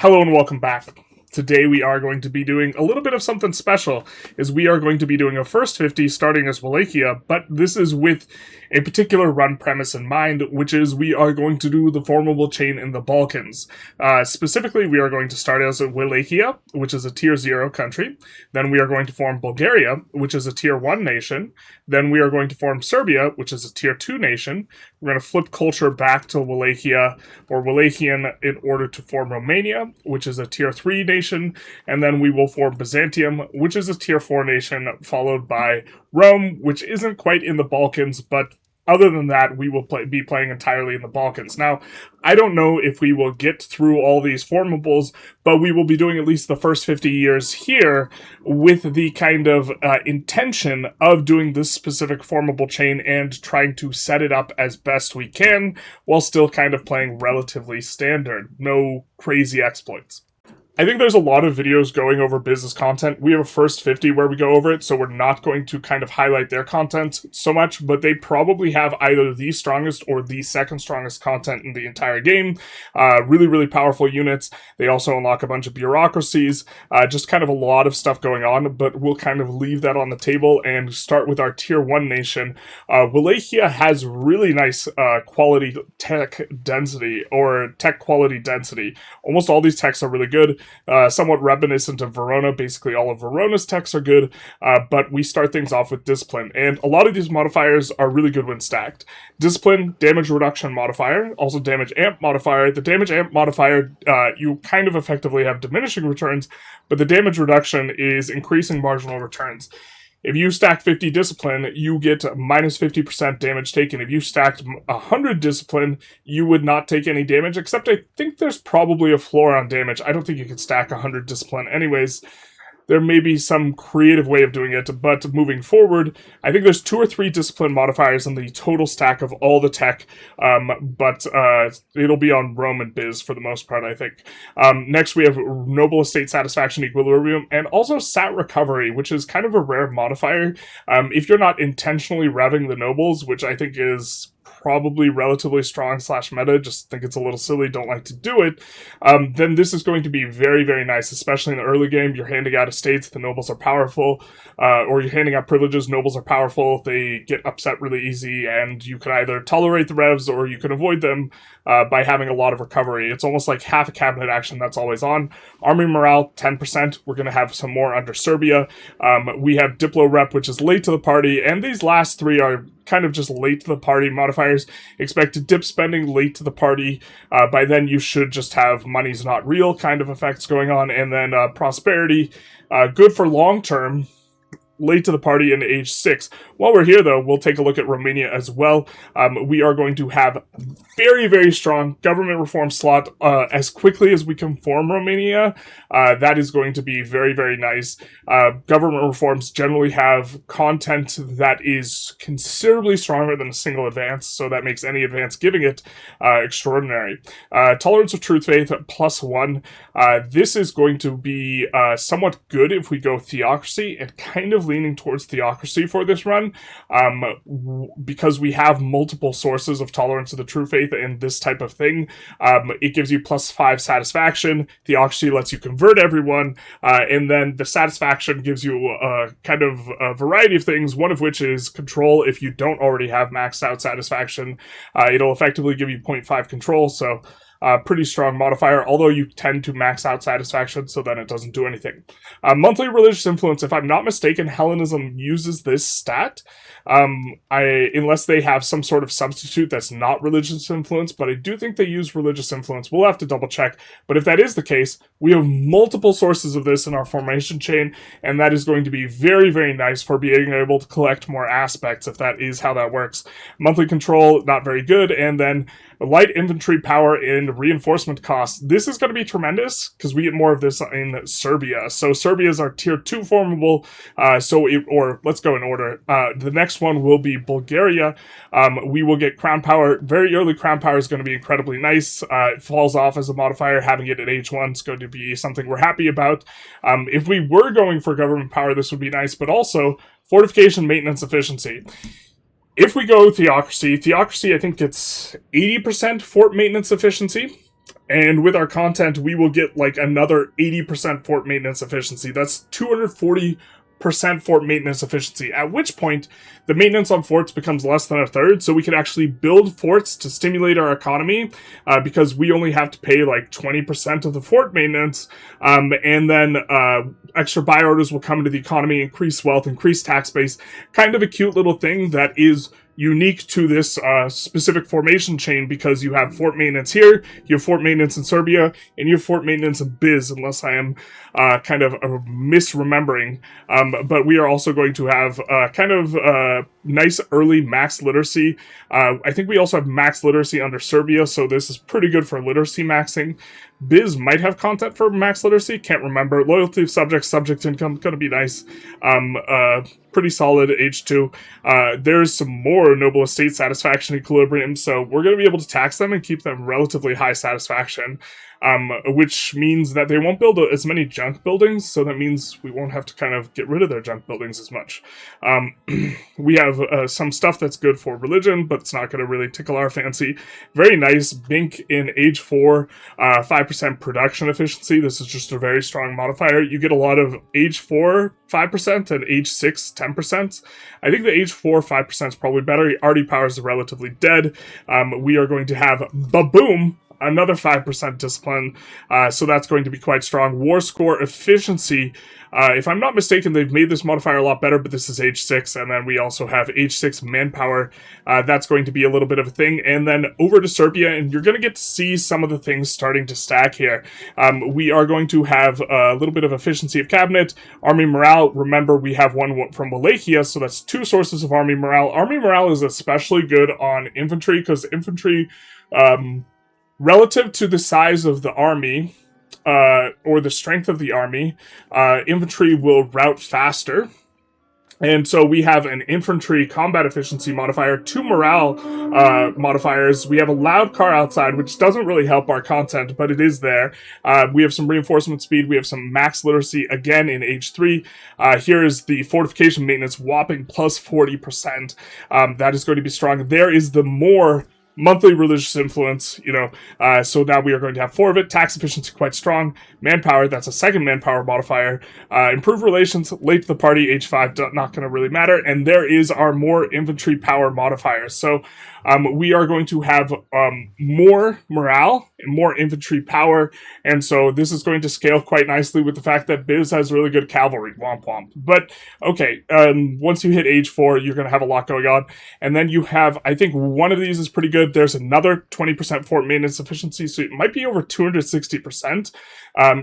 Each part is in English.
Hello and welcome back. Today we are going to be doing a little bit of something special, as we are going to be doing a first 50 starting as Wallachia, but this is with a particular run premise in mind, which is we are going to do the formable chain in the Balkans. Specifically, we are going to start as Wallachia, which is a tier 0 country. Then we are going to form Bulgaria, which is a tier 1 nation. Then we are going to form Serbia, which is a tier 2 nation. We're going to flip culture back to Wallachia or Wallachian in order to form Romania, which is a tier 3 nation. And then we will form Byzantium, which is a tier 4 nation, followed by Rome, which isn't quite in the Balkans, but other than that, we will be playing entirely in the Balkans. Now, I don't know if we will get through all these formables, but we will be doing at least the first 50 years here with the kind of intention of doing this specific formable chain and trying to set it up as best we can while still kind of playing relatively standard. No crazy exploits. I think there's a lot of videos going over business content. We have a first 50 where we go over it, so we're not going to kind of highlight their content so much, but they probably have either the strongest or the second strongest content in the entire game. Really, really powerful units. They also unlock a bunch of bureaucracies, just kind of a lot of stuff going on, but we'll kind of leave that on the table and start with our tier 1 nation. Wallachia has really nice quality tech density, or tech quality density. Almost all these techs are really good. Somewhat reminiscent of Verona. Basically, all of Verona's techs are good, but we start things off with Discipline, and a lot of these modifiers are really good when stacked. Discipline, damage reduction modifier, also damage amp modifier. The damage amp modifier, you kind of effectively have diminishing returns, but the damage reduction is increasing marginal returns. If you stack 50 Discipline, you get minus 50% damage taken. If you stacked 100 Discipline, you would not take any damage, except I think there's probably a floor on damage. I don't think you can stack 100 Discipline anyways. There may be some creative way of doing it, but moving forward, I think there's 2 or 3 discipline modifiers in the total stack of all the tech, but it'll be on Rome and Biz for the most part, I think. Next, we have Noble Estate Satisfaction Equilibrium, and also Sat Recovery, which is kind of a rare modifier. If you're not intentionally revving the Nobles, which I think is probably relatively strong / meta, just think it's a little silly, don't like to do it, then this is going to be very, very nice, especially in the early game. You're handing out estates, the nobles are powerful, or you're handing out privileges, nobles are powerful, they get upset really easy, and you can either tolerate the revs or you can avoid them by having a lot of recovery. It's almost like half a cabinet action that's always on. Army morale, 10%. We're going to have some more under Serbia. We have Diplo Rep, which is late to the party, and these last 3 are kind of just late to the party modifiers. Expect dip spending late to the party. By then you should just have money's not real kind of effects going on. And then prosperity, good for long term, late to the party in age 6. While we're here, though, we'll take a look at Romania as well. We are going to have very, very strong government reform slot as quickly as we can form Romania. That is going to be very, very nice. Government reforms generally have content that is considerably stronger than a single advance, so that makes any advance giving it extraordinary. Tolerance of Truth Faith, +1. This is going to be somewhat good if we go Theocracy, and kind of leaning towards Theocracy for this run, because we have multiple sources of Tolerance of the True Faith and this type of thing. It gives you +5 satisfaction. Theocracy lets you convert everyone, and then the satisfaction gives you kind of a variety of things, one of which is control. If you don't already have maxed out satisfaction, it'll effectively give you 0.5 control, so pretty strong modifier, although you tend to max out satisfaction, so then it doesn't do anything. Monthly religious influence, if I'm not mistaken, Hellenism uses this stat, unless they have some sort of substitute that's not religious influence, but I do think they use religious influence. We'll have to double check, but if that is the case, we have multiple sources of this in our formation chain, and that is going to be very, very nice for being able to collect more aspects, if that is how that works. Monthly control, not very good, and then light infantry power and reinforcement costs. This is going to be tremendous because we get more of this in Serbia. So Serbia is our tier 2 formable. Or let's go in order. The next one will be Bulgaria. We will get crown power. Very early crown power is going to be incredibly nice. It falls off as a modifier. Having it at age 1 is going to be something we're happy about. If we were going for government power, this would be nice, but also fortification maintenance efficiency. If we go Theocracy, I think it's 80% fort maintenance efficiency. And with our content, we will get like another 80% fort maintenance efficiency. That's 240% fort maintenance efficiency, at which point the maintenance on forts becomes less than a third, so we can actually build forts to stimulate our economy, because we only have to pay like 20% of the fort maintenance, and then extra buy orders will come into the economy, increase wealth, increase tax base. Kind of a cute little thing that is unique to this specific formation chain, because you have fort maintenance here, you have fort maintenance in Serbia, and you have fort maintenance in Biz, unless I am kind of misremembering. But we are also going to have kind of nice early max literacy. I think we also have max literacy under Serbia, so this is pretty good for literacy maxing. Biz might have content for max literacy, can't remember. Loyalty of subjects, subject income, gonna be nice. Pretty solid H2. There's some more noble estate satisfaction equilibrium, so we're going to be able to tax them and keep them relatively high satisfaction, which means that they won't build as many junk buildings, so that means we won't have to kind of get rid of their junk buildings as much. We have some stuff that's good for religion, but it's not going to really tickle our fancy. Very nice Bink in age 4, 5% production efficiency. This is just a very strong modifier. You get a lot of age 4, 5%, and age 6, 10%. I think the age 4, 5% is probably better. RD powers are relatively dead. We are going to have Baboom, another 5% discipline, so that's going to be quite strong. War score efficiency, if I'm not mistaken, they've made this modifier a lot better, but this is age 6, and then we also have age 6 manpower. That's going to be a little bit of a thing. And then over to Serbia, and you're going to get to see some of the things starting to stack here. We are going to have a little bit of efficiency of cabinet, army morale. Remember, we have one from Wallachia, so that's 2 sources of army morale. Army morale is especially good on infantry, because infantry, relative to the size of the army, or the strength of the army, infantry will rout faster. And so we have an infantry combat efficiency modifier, 2 morale modifiers. We have a loud car outside, which doesn't really help our content, but it is there. We have some reinforcement speed. We have some max literacy, again, in age 3. Here is the fortification maintenance, whopping plus 40%. That is going to be strong. There is the more monthly religious influence, so now we are going to have 4 of it. Tax efficiency quite strong. Manpower, that's a second manpower modifier. Improved relations, late to the party, age 5, not going to really matter. And there is our more infantry power modifier. So we are going to have more morale and more infantry power, and so this is going to scale quite nicely with the fact that Biz has really good cavalry. Womp womp. But okay, once you hit age 4, you're going to have a lot going on, and then you have, I think one of these is pretty good. There's another 20% fort maintenance efficiency, so it might be over 260%.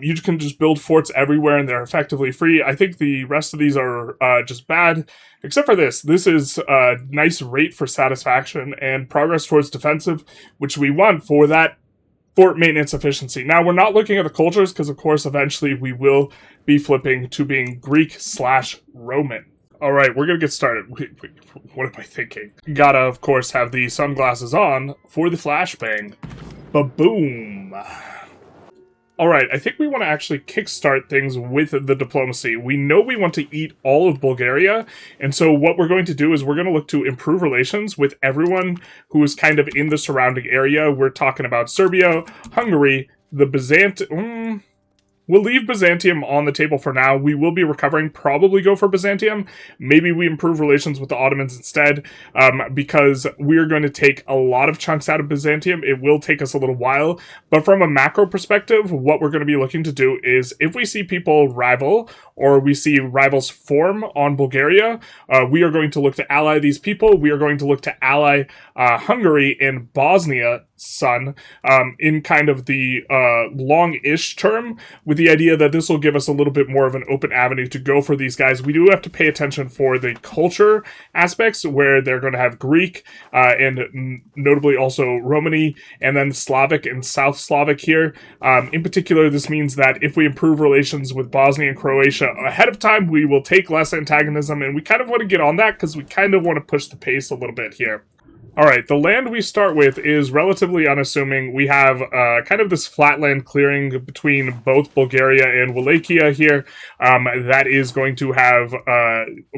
You can just build forts everywhere, and they're effectively free. I think the rest of these are just bad, except for this. This is a nice rate for satisfaction and progress towards defensive, which we want for that fort maintenance efficiency. Now, we're not looking at the cultures, because, of course, eventually we will be flipping to being Greek/Roman. All right, we're going to get started. Wait, what am I thinking? Gotta, of course, have the sunglasses on for the flashbang. Ba-boom. All right, I think we want to actually kickstart things with the diplomacy. We know we want to eat all of Bulgaria, and so what we're going to do is we're going to look to improve relations with everyone who is kind of in the surrounding area. We're talking about Serbia, Hungary, the Byzantium. We'll leave Byzantium on the table for now. We will be recovering, probably go for Byzantium. Maybe we improve relations with the Ottomans instead, because we're going to take a lot of chunks out of Byzantium. It will take us a little while, but from a macro perspective, what we're going to be looking to do is if we see people rival, or we see rivals form on Bulgaria, we are going to look to ally these people. We are going to look to ally Hungary and Bosnia, in kind of the long-ish term, with the idea that this will give us a little bit more of an open avenue to go for these guys. We do have to pay attention for the culture aspects, where they're going to have Greek, and notably also Romani, and then Slavic and South Slavic here. In particular, this means that if we improve relations with Bosnia and Croatia ahead of time, we will take less antagonism, and we kind of want to get on that, because we kind of want to push the pace a little bit here. All right, the land we start with is relatively unassuming. We have kind of this flatland clearing between both Bulgaria and Wallachia here. That is going to have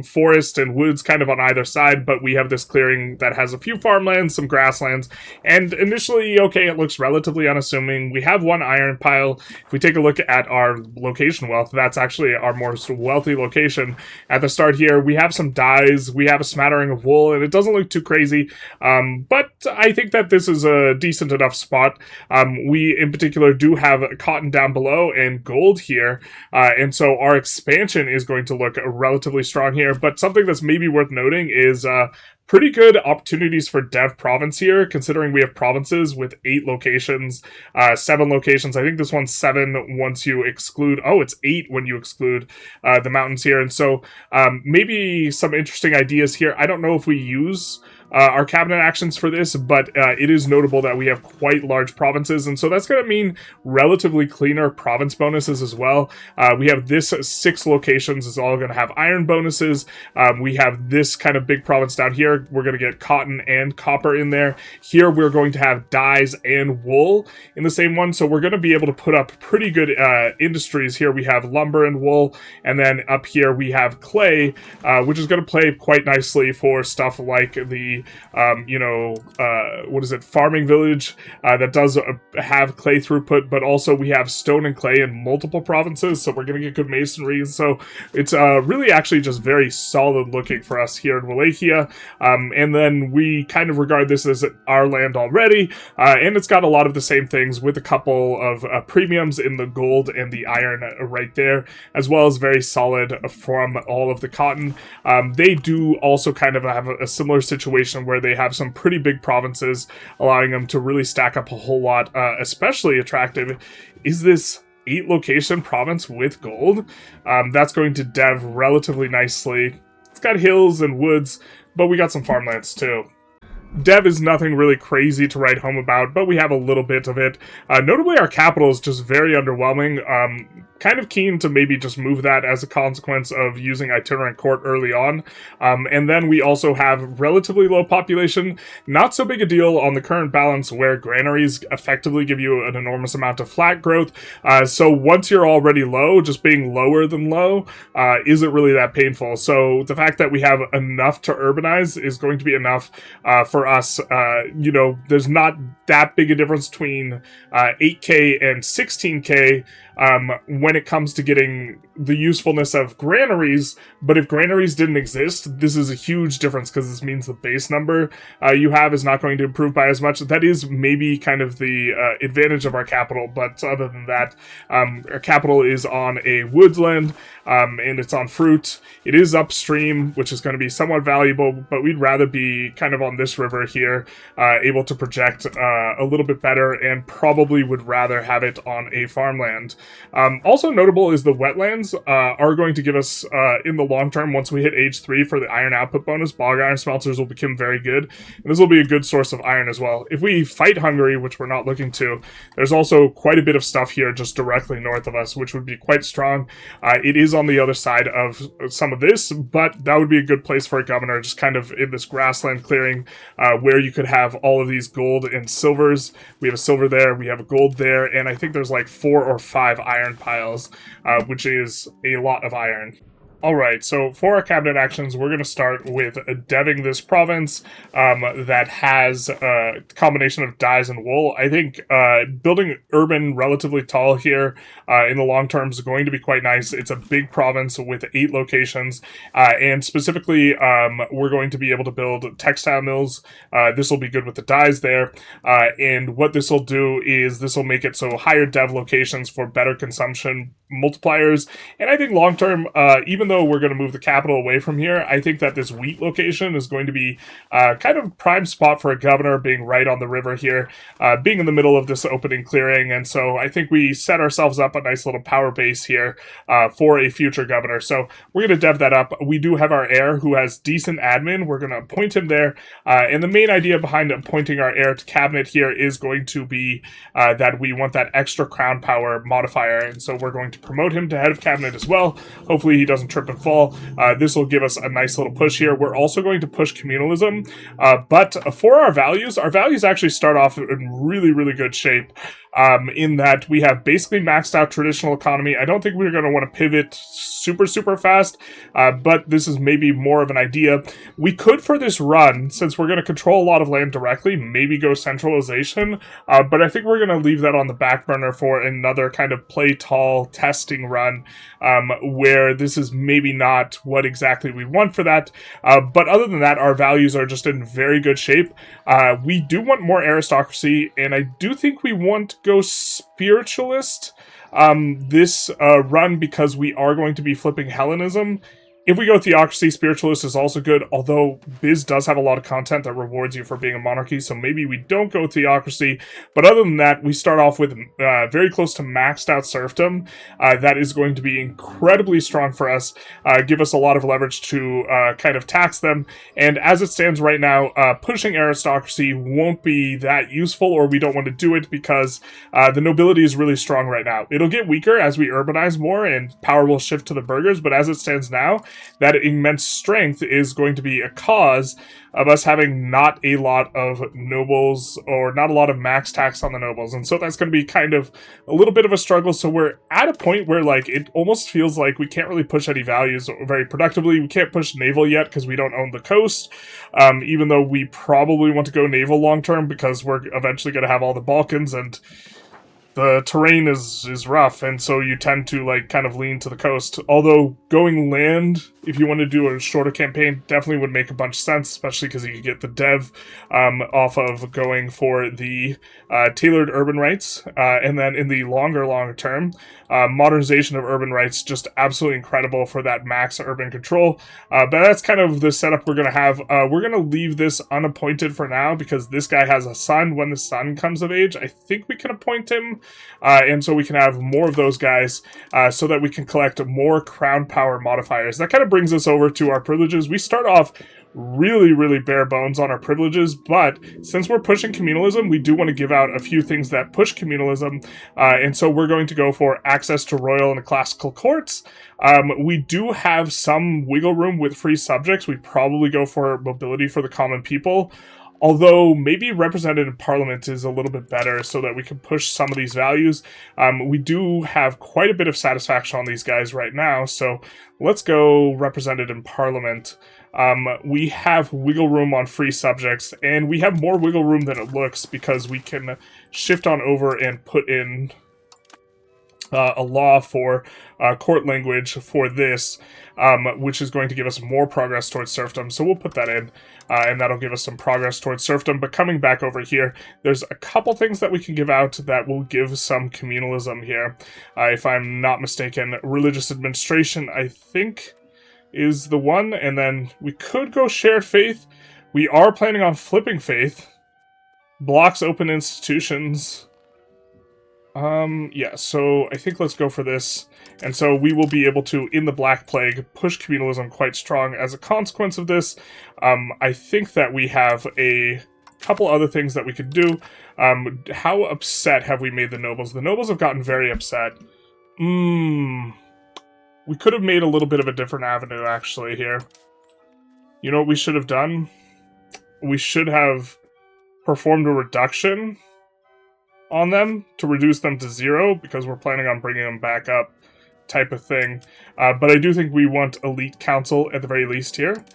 forest and woods kind of on either side, but we have this clearing that has a few farmlands, some grasslands, and initially, okay, it looks relatively unassuming. We have one iron pile. If we take a look at our location wealth, that's actually our most wealthy location. At the start here, we have some dyes, we have a smattering of wool, and it doesn't look too crazy. But I think that this is a decent enough spot. We, in particular, do have cotton down below and gold here, and so our expansion is going to look relatively strong here. But something that's maybe worth noting is pretty good opportunities for dev province here, considering we have provinces with 8 locations, 7 locations. I think this one's 7 once you exclude, oh, it's 8 when you exclude the mountains here. And so maybe some interesting ideas here. I don't know if we use our cabinet actions for this, but it is notable that we have quite large provinces, and so that's going to mean relatively cleaner province bonuses as well. We have this 6 locations is all going to have iron bonuses. We have this kind of big province down here. We're going to get cotton and copper in there. Here we're going to have dyes and wool in the same one, so we're going to be able to put up pretty good industries here. We have lumber and wool, and then up here we have clay, which is going to play quite nicely for stuff like the what is it, farming village that does have clay throughput, but also we have stone and clay in multiple provinces, so we're going to get good masonry. So it's really actually just very solid looking for us here in Wallachia, and then we kind of regard this as our land already, and it's got a lot of the same things with a couple of premiums in the gold and the iron right there, as well as very solid from all of the cotton. They do also kind of have a similar situation where they have some pretty big provinces, allowing them to really stack up a whole lot. Especially attractive is this 8 location province with gold. That's going to dev relatively nicely. It's got hills and woods, but we got some farmlands too. Dev is nothing really crazy to write home about, but we have a little bit of it. Notably, our capital is just very underwhelming. Kind of keen to maybe just move that as a consequence of using itinerant court early on. And then we also have relatively low population. Not so big a deal on the current balance where granaries effectively give you an enormous amount of flat growth. So once you're already low, just being lower than low isn't really that painful. So the fact that we have enough to urbanize is going to be enough for us. There's not that big a difference between 8K and 16K when it comes to getting the usefulness of granaries, but if granaries didn't exist, this is a huge difference because this means the base number you have is not going to improve by as much. That is maybe kind of the advantage of our capital, but other than that, our capital is on a woodland, and it's on fruit. It is upstream, which is going to be somewhat valuable, but we'd rather be kind of on this river here, able to project a little bit better, and probably would rather have it on a farmland. Also notable is the wetlands are going to give us, in the long term, once we hit age 3 for the iron output bonus, bog iron smelters will become very good, and this will be a good source of iron as well. If we fight Hungary, which we're not looking to, there's also quite a bit of stuff here just directly north of us, which would be quite strong. It is on the other side of some of this, but that would be a good place for a governor, just kind of in this grassland clearing, where you could have all of these gold and silvers. We have a silver there, we have a gold there, and I think there's like 4 or 5 iron piles, which is a lot of iron. Alright, so for our cabinet actions, we're going to start with deving this province that has a combination of dyes and wool. I think building urban relatively tall here in the long term is going to be quite nice. It's a big province with 8 locations, and specifically we're going to be able to build textile mills. This will be good with the dyes there, and what this will do is this will make it so higher dev locations for better consumption multipliers, and I think long term, even though we're going to move the capital away from here, I think that this wheat location is going to be kind of prime spot for a governor, being right on the river here, being in the middle of this opening clearing, and so I think we set ourselves up a nice little power base here for a future governor. So we're going to dev that up. We do have our heir who has decent admin. We're going to appoint him there, and the main idea behind appointing our heir to cabinet here is going to be that we want that extra crown power modifier, and so we're going to promote him to head of cabinet as well. Hopefully he doesn't trip trip and fall. This will give us a nice little push here. We're also going to push communalism, but for our values actually start off in really, really good shape. In that we have basically maxed out traditional economy. I don't think we're going to want to pivot super, super fast, but this is maybe more of an idea. We could, for this run, since we're going to control a lot of land directly, maybe go centralization, but I think we're going to leave that on the back burner for another kind of play tall testing run, where this is maybe not what exactly we want for that, but other than that, our values are just in very good shape. We do want more aristocracy, and I do think we want to go spiritualist this run, because we are going to be flipping Hellenism. If we go theocracy, spiritualist is also good, although Biz does have a lot of content that rewards you for being a monarchy, so maybe we don't go theocracy. But other than that, we start off with very close to maxed out serfdom. That is going to be incredibly strong for us, give us a lot of leverage to kind of tax them. And as it stands right now, pushing aristocracy won't be that useful, or we don't want to do it because the nobility is really strong right now. It'll get weaker as we urbanize more and power will shift to the burghers, but as it stands now, that immense strength is going to be a cause of us having not a lot of nobles, or not a lot of max tax on the nobles. And so that's going to be kind of a little bit of a struggle. So we're at a point where, like, it almost feels like we can't really push any values very productively. We can't push naval yet because we don't own the coast, even though we probably want to go naval long term because we're eventually going to have all the Balkans, and the terrain is rough, and so you tend to, like, kind of lean to the coast. Although going land, if you want to do a shorter campaign, definitely would make a bunch of sense, especially because you could get the dev off of going for the tailored urban rights. And then in the longer term, modernization of urban rights, just absolutely incredible for that max urban control. But that's kind of the setup we're going to have. We're going to leave this unappointed for now, because this guy has a son. When the son comes of age, I think we can appoint him. And so we can have more of those guys so that we can collect more crown power modifiers. That kind of brings us over to our privileges. We start off really bare bones on our privileges, but since we're pushing communalism, we do want to give out a few things that push communalism, and so we're going to go for access to royal and classical courts. We do have some wiggle room with free subjects. We probably go for mobility for the common people, although maybe represented in parliament is a little bit better so that we can push some of these values. We do have quite a bit of satisfaction on these guys right now, so let's go represented in parliament. We have wiggle room on free subjects, and we have more wiggle room than it looks because we can shift on over and put in a law for court language for this, which is going to give us more progress towards serfdom. So we'll put that in, and that'll give us some progress towards serfdom. But coming back over here, there's a couple things that we can give out that will give some communalism here. If I'm not mistaken, religious administration, I think, is the one. And then we could go shared faith. We are planning on flipping faith. Blocks open institutions. Yeah, so I think let's go for this. And so we will be able to, in the Black Plague, push communalism quite strong as a consequence of this. I think that we have a couple other things that we could do. How upset have we made the nobles? The nobles have gotten very upset. We could have made a little bit of a different avenue, actually, here. You know what we should have done? We should have performed a reduction on them to reduce them to 0, because we're planning on bringing them back up, type of thing. But I do think we want elite council at the very least here,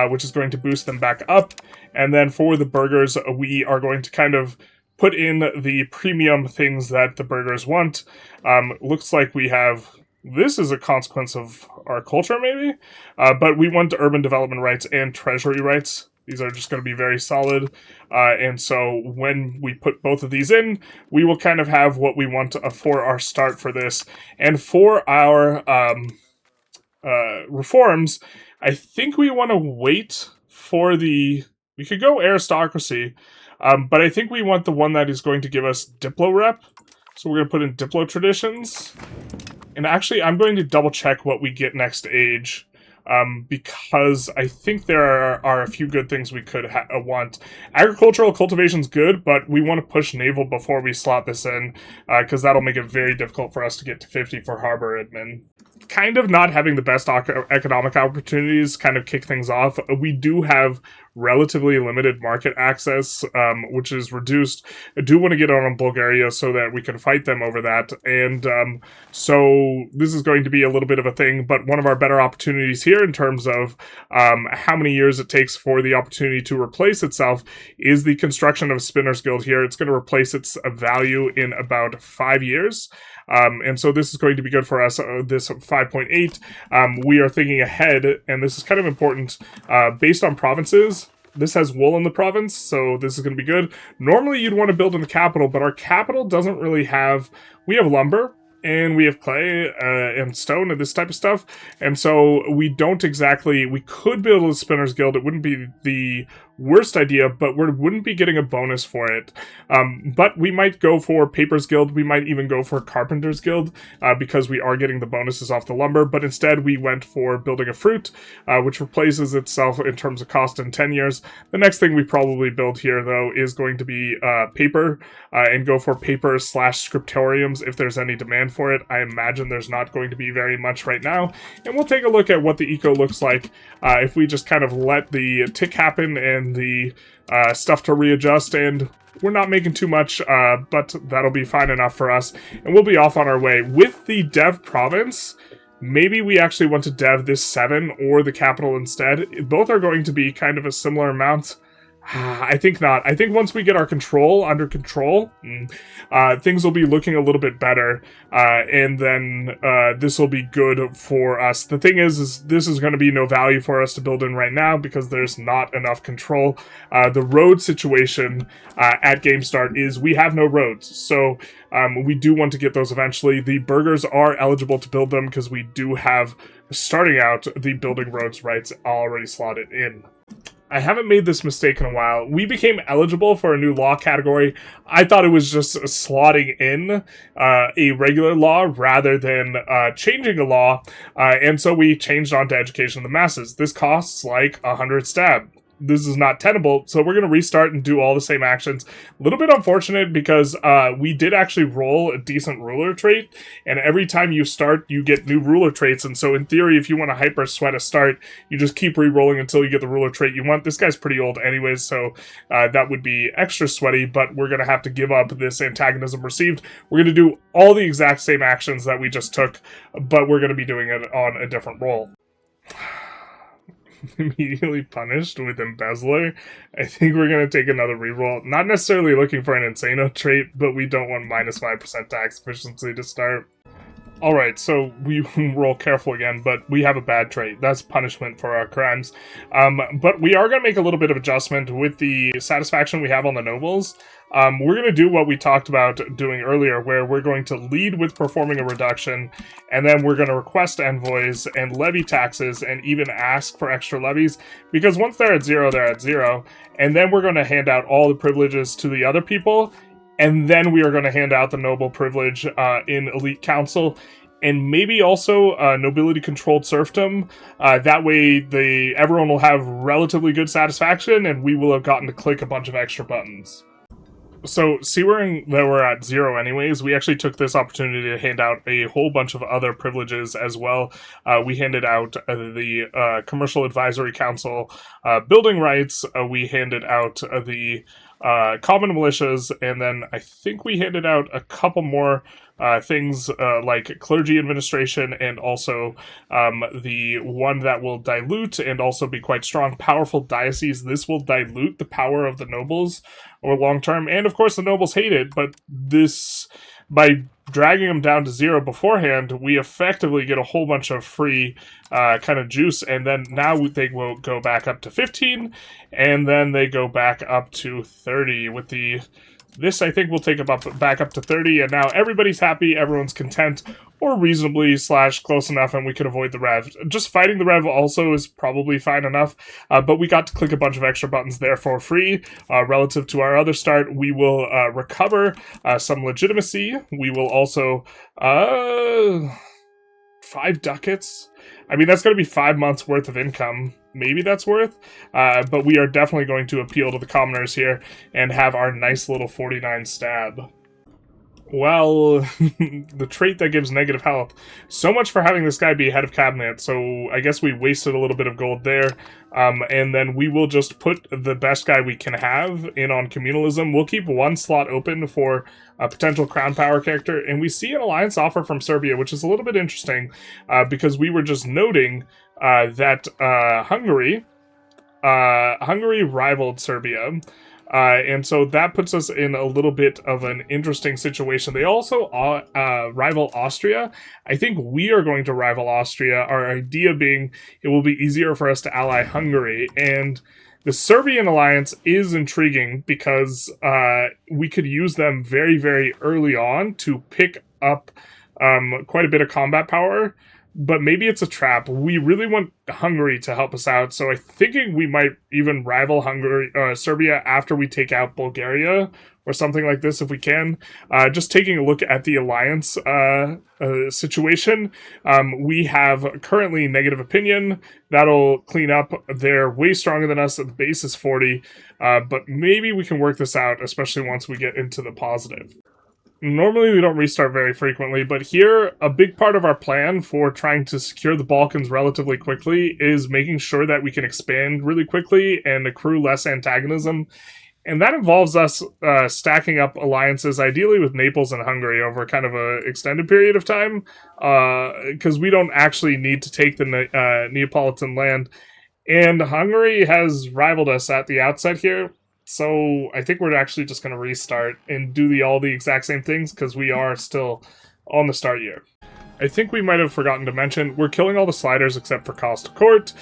which is going to boost them back up. And then for the burghers, we are going to kind of put in the premium things that the burghers want. Looks like we have... This is a consequence of our culture, maybe? But we want urban development rights and treasury rights. These are just going to be very solid. And so when we put both of these in, we will kind of have what we want for our start for this. And for our reforms, I think we want to wait for the... We could go aristocracy, but I think we want the one that is going to give us Diplo rep. So we're going to put in Diplo traditions. And actually, I'm going to double check what we get next age, because I think there are a few good things we could want. Agricultural cultivation's good, but we want to push naval before we slot this in, because that'll make it very difficult for us to get to 50 for harbor admin. kind of not having the best economic opportunities kind of kick things off. We do have relatively limited market access, which is reduced. I do want to get on Bulgaria so that we can fight them over that, and so this is going to be a little bit of a thing, but one of our better opportunities here in terms of how many years it takes for the opportunity to replace itself is the construction of a Spinner's Guild here. It's going to replace its value in about 5 years. And so this is going to be good for us, this 5.8. We are thinking ahead, and this is kind of important, based on provinces. This has wool in the province, so this is going to be good. Normally you'd want to build in the capital, but our capital doesn't really have... We have lumber, and we have clay and stone and this type of stuff, and so we don't exactly... We could build a Spinner's Guild. It wouldn't be the worst idea, but we wouldn't be getting a bonus for it. But we might go for Paper's Guild. We might even go for Carpenter's Guild, because we are getting the bonuses off the lumber, but instead we went for building a fruit, which replaces itself in terms of cost in 10 years. The next thing we probably build here, though, is going to be paper, and go for paper / scriptoriums if there's any demand for it. I imagine there's not going to be very much right now, and we'll take a look at what the eco looks like if we just kind of let the tick happen and the stuff to readjust, and we're not making too much, but that'll be fine enough for us, and we'll be off on our way. With the dev province, maybe we actually want to dev this 7 or the capital instead. Both are going to be kind of a similar amount. I think not. I think once we get our control under control, things will be looking a little bit better, and then this will be good for us. The thing is this is going to be no value for us to build in right now because there's not enough control. The road situation at Game Start is we have no roads, so we do want to get those eventually. The burghers are eligible to build them because we do have, starting out, the building roads rights already slotted in. I haven't made this mistake in a while. We became eligible for a new law category. I thought it was just slotting in a regular law rather than changing a law, and so we changed on to education of the masses. This costs like 100 stab. This is not tenable, so we're going to restart and do all the same actions. A little bit unfortunate because we did actually roll a decent ruler trait, and every time you start, you get new ruler traits, and so in theory, if you want to hyper sweat a start, you just keep re-rolling until you get the ruler trait you want. This guy's pretty old anyways, so that would be extra sweaty, but we're going to have to give up this antagonism received. We're going to do all the exact same actions that we just took, but we're going to be doing it on a different roll. Immediately punished with Embezzler. I think we're going to take another reroll. Not necessarily looking for an Insano trait, but we don't want minus 5% tax efficiency to start. Alright, so we roll careful again, but we have a bad trait. That's punishment for our crimes. But we are going to make a little bit of adjustment with the satisfaction we have on the nobles. We're going to do what we talked about doing earlier, where we're going to lead with performing a reduction, and then we're going to request envoys and levy taxes and even ask for extra levies, because once they're at 0, they're at 0, and then we're going to hand out all the privileges to the other people, and then we are going to hand out the noble privilege in Elite Council, and maybe also nobility-controlled serfdom. That way, everyone will have relatively good satisfaction, and we will have gotten to click a bunch of extra buttons. So, seeing that we're at 0 anyways, we actually took this opportunity to hand out a whole bunch of other privileges as well. We handed out the Commercial Advisory Council building rights, we handed out the common militias, and then I think we handed out a couple more things like clergy administration, and also the one that will dilute and also be quite strong, powerful diocese. This will dilute the power of the nobles over long term, and of course the nobles hate it, but this, by dragging them down to 0 beforehand, we effectively get a whole bunch of free kind of juice, and then now they will go back up to 15, and then they go back up to 30 with the... This, I think, will take them back up to 30, and now everybody's happy, everyone's content, or reasonably / close enough, and we could avoid the rev. Just fighting the rev also is probably fine enough, but we got to click a bunch of extra buttons there for free. Relative to our other start, we will recover some legitimacy. We will also... 5 ducats? I mean, that's going to be 5 months worth of income. Maybe that's worth, but we are definitely going to appeal to the commoners here and have our nice little 49 stab. Well, the trait that gives negative health. So much for having this guy be head of cabinet, so I guess we wasted a little bit of gold there. And then we will just put the best guy we can have in on communalism. We'll keep one slot open for a potential crown power character, and we see an alliance offer from Serbia, which is a little bit interesting, because we were just noting that Hungary rivaled Serbia. And so that puts us in a little bit of an interesting situation. They also rival Austria. I think we are going to rival Austria, our idea being it will be easier for us to ally Hungary. And the Serbian alliance is intriguing because we could use them very, very early on to pick up quite a bit of combat power. But maybe it's a trap. We really want Hungary to help us out, so I'm thinking we might even rival Serbia after we take out Bulgaria or something like this if we can. Just taking a look at the alliance situation, we have currently negative opinion. That'll clean up. They're way stronger than us. The base is 40, but maybe we can work this out, especially once we get into the positive. Normally we don't restart very frequently, but here, a big part of our plan for trying to secure the Balkans relatively quickly is making sure that we can expand really quickly and accrue less antagonism. And that involves us stacking up alliances, ideally with Naples and Hungary, over kind of an extended period of time, because we don't actually need to take the Neapolitan land. And Hungary has rivaled us at the outset here. So I think we're actually just going to restart and do all the exact same things because we are still on the start year. I think we might have forgotten to mention, we're killing all the sliders except for Cost of Court.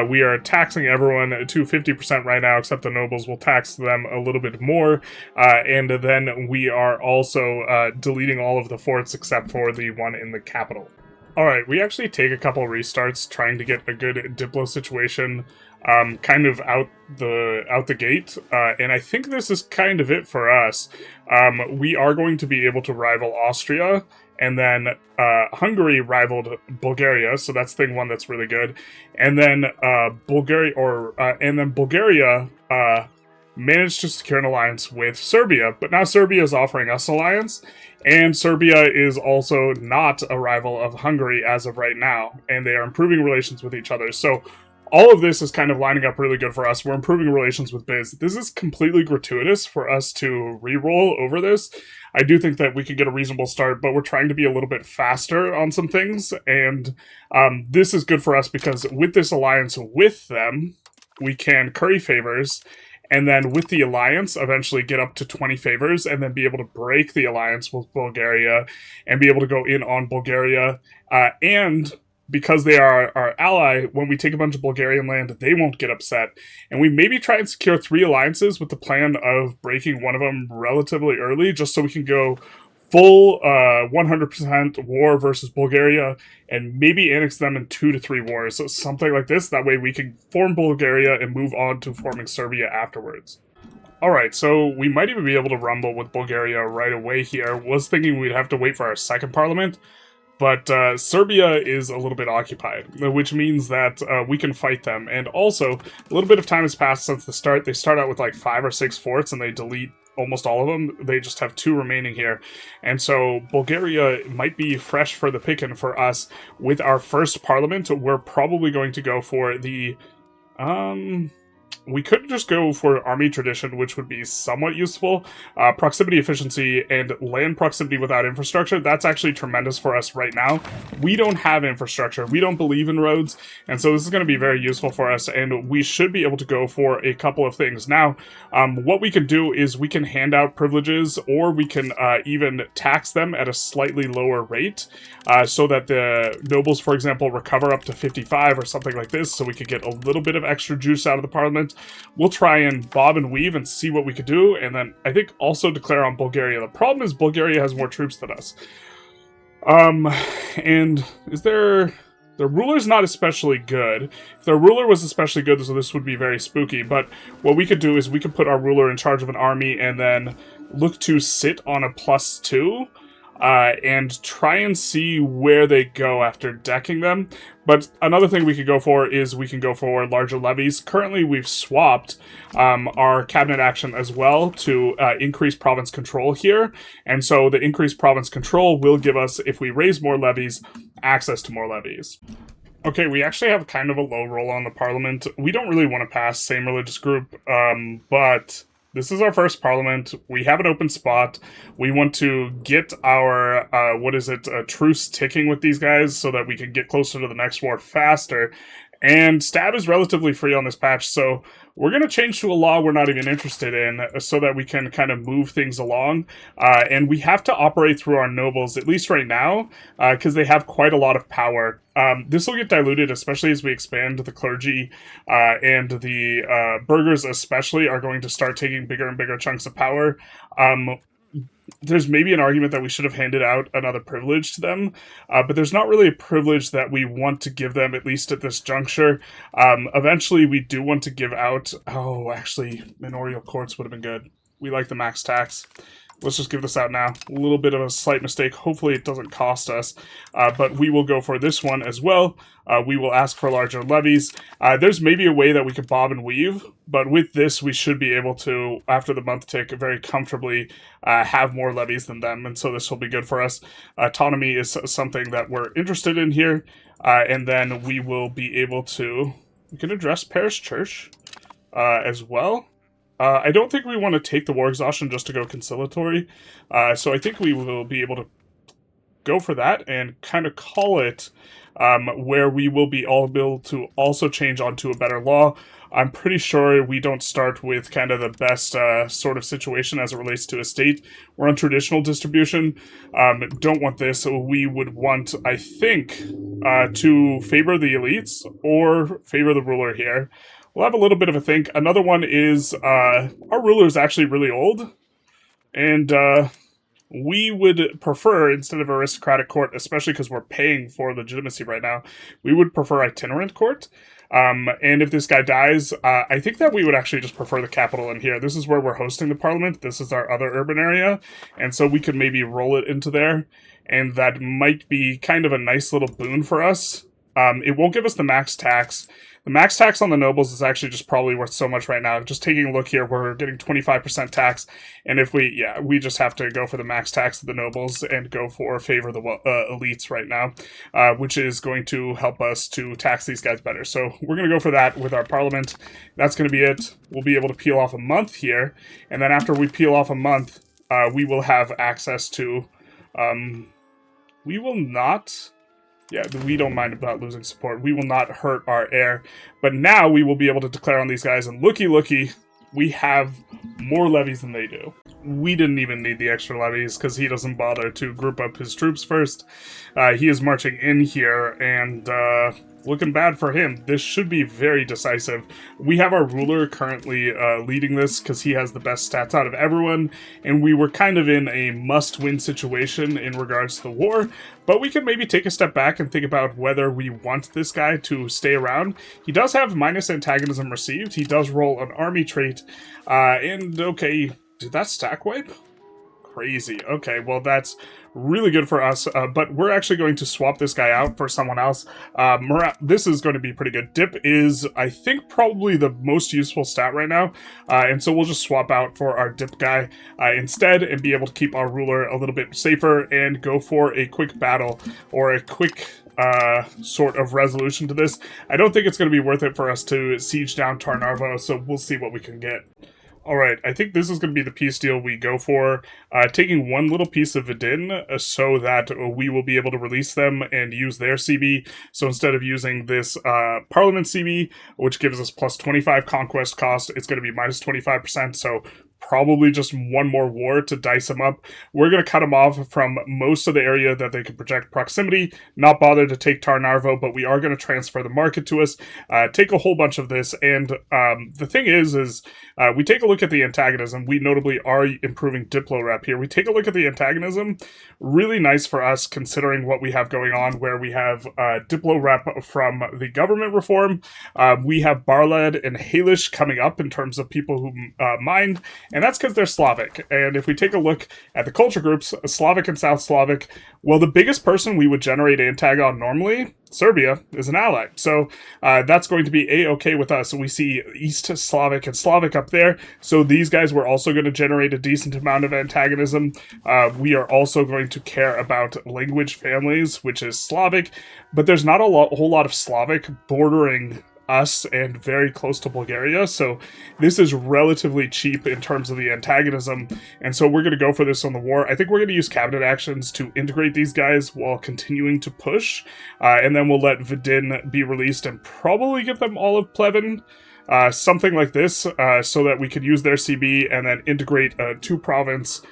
We are taxing everyone to 50% right now, except the nobles. Will tax them a little bit more. And then we are also deleting all of the forts except for the one in the capital. Alright, we actually take a couple restarts trying to get a good Diplo situation kind of out the gate, and I think this is kind of it for us. We are going to be able to rival Austria, and then Hungary rivaled Bulgaria, so that's thing one that's really good. And then Bulgaria managed to secure an alliance with Serbia, but now Serbia is offering us alliance, and Serbia is also not a rival of Hungary as of right now, and they are improving relations with each other. So all of this is kind of lining up really good for us. We're improving relations with Biz. This is completely gratuitous for us to re-roll over this. I do think that we could get a reasonable start, but we're trying to be a little bit faster on some things, and this is good for us because with this alliance with them, we can curry favors, and then with the alliance, eventually get up to 20 favors, and then be able to break the alliance with Bulgaria, and be able to go in on Bulgaria, and because they are our ally, when we take a bunch of Bulgarian land, they won't get upset. And we maybe try and secure 3 alliances with the plan of breaking one of them relatively early, just so we can go full 100% war versus Bulgaria, and maybe annex them in 2 to 3 wars, so something like this. That way we can form Bulgaria and move on to forming Serbia afterwards. Alright, so we might even be able to rumble with Bulgaria right away here. Was thinking we'd have to wait for our second parliament, but Serbia is a little bit occupied, which means that we can fight them. And also, a little bit of time has passed since the start. They start out with like 5 or 6 forts, and they delete almost all of them. They just have 2 remaining here. And so Bulgaria might be fresh for the picking for us. With our first parliament, we're probably going to go for the... we could just go for army tradition, which would be somewhat useful. Proximity efficiency and land proximity without infrastructure, that's actually tremendous for us right now. We don't have infrastructure. We don't believe in roads, and so this is going to be very useful for us, and we should be able to go for a couple of things. Now, what we can do is we can hand out privileges, or we can even tax them at a slightly lower rate, so that the nobles, for example, recover up to 55 or something like this, so we could get a little bit of extra juice out of the parliament. We'll try and bob and weave and see what we could do, and then I think also declare on Bulgaria. The problem is Bulgaria has more troops than us. And is their ruler's not especially good. If their ruler was especially good, so this would be very spooky, but what we could do is we could put our ruler in charge of an army and then look to sit on a +2. and try and see where they go after decking them. But another thing we could go for is we can go for larger levies. Currently, we've swapped our cabinet action as well to increase province control here. And so the increased province control will give us, if we raise more levies, access to more levies. Okay, we actually have kind of a low roll on the parliament. We don't really want to pass same religious group, but this is our first parliament. We have an open spot. We want to get our, truce ticking with these guys so that we can get closer to the next war faster. And stab is relatively free on this patch, so we're going to change to a law we're not even interested in so that we can kind of move things along. And we have to operate through our nobles, at least right now, because they have quite a lot of power. This will get diluted, especially as we expand the clergy, and the burghers especially are going to start taking bigger and bigger chunks of power. There's maybe an argument that we should have handed out another privilege to them, but there's not really a privilege that we want to give them, at least at this juncture. Eventually, we do want to give out... Oh, actually, manorial courts would have been good. We like the max tax. Let's just give this out now. A little bit of a slight mistake. Hopefully it doesn't cost us. But we will go for this one as well. We will ask for larger levies. There's maybe a way that we could bob and weave. But with this, we should be able to, after the month tick, very comfortably have more levies than them. And so this will be good for us. Autonomy is something that we're interested in here. And then we will be able to... We can address parish church as well. I don't think we want to take the war exhaustion just to go conciliatory, so I think we will be able to go for that and kind of call it where we will be able to also change onto a better law. I'm pretty sure we don't start with kind of the best sort of situation as it relates to estate. We're on traditional distribution. Don't want this. So we would want, I think, to favor the elites or favor the ruler here. We'll have a little bit of a think. Another one is our ruler is actually really old, and we would prefer, instead of aristocratic court, especially because we're paying for legitimacy right now, we would prefer itinerant court. And if this guy dies, I think that we would actually just prefer the capital in here. This is where we're hosting the parliament. This is our other urban area, and so we could maybe roll it into there, and that might be kind of a nice little boon for us. It won't give us the max tax. The max tax on the nobles is actually just probably worth so much right now. Just taking a look here, we're getting 25% tax, and if we just have to go for the max tax of the nobles and go for favor the elites right now, which is going to help us to tax these guys better. So we're going to go for that with our parliament. That's going to be it. We'll be able to peel off a month here, and then after we peel off a month, we will have access to... we will not... Yeah, we don't mind about losing support. We will not hurt our heir. But now we will be able to declare on these guys, and looky, we have more levies than they do. We didn't even need the extra levies because he doesn't bother to group up his troops first. He is marching in here, and looking bad for him. This should be very decisive. We have our ruler currently leading this because he has the best stats out of everyone, and we were kind of in a must-win situation in regards to the war, but we could maybe take a step back and think about whether we want this guy to stay around. He does have minus antagonism received. He does roll an army trait, and okay, did that stack wipe? Crazy. Okay, well that's really good for us, but we're actually going to swap this guy out for someone else. This is going to be pretty good. Dip is, I think, probably the most useful stat right now, and so we'll just swap out for our dip guy instead and be able to keep our ruler a little bit safer and go for a quick battle or a quick sort of resolution to this. I don't think it's going to be worth it for us to siege down Tarnarvo, so we'll see what we can get. Alright, I think this is going to be the peace deal we go for, taking one little piece of Vidin so that we will be able to release them and use their CB. So instead of using this Parliament CB, which gives us plus 25 conquest cost, it's going to be minus 25%, so probably just one more war to dice them up. We're going to cut them off from most of the area that they can project proximity, not bother to take Tarnarvo, but we are going to transfer the market to us, take a whole bunch of this, and the thing is we take a look at the antagonism. We notably are improving Diplo rep here. We take a look at the antagonism. Really nice for us considering what we have going on, where we have Diplo rep from the government reform. We have Barlad and Halish coming up in terms of people who mind, and that's because they're Slavic. And if we take a look at the culture groups, Slavic and South Slavic, well, the biggest person we would generate antag on normally, Serbia, is an ally. So that's going to be A-okay with us. So we see East Slavic and Slavic up there. So these guys were also going to generate a decent amount of antagonism. We are also going to care about language families, which is Slavic, but there's not a whole lot of Slavic bordering us and very close to Bulgaria, so this is relatively cheap in terms of the antagonism, and so we're going to go for this on the war. I think we're going to use cabinet actions to integrate these guys while continuing to push, and then we'll let Vidin be released and probably give them all of Plevin, something like this, so that we could use their CB and then integrate a 2-province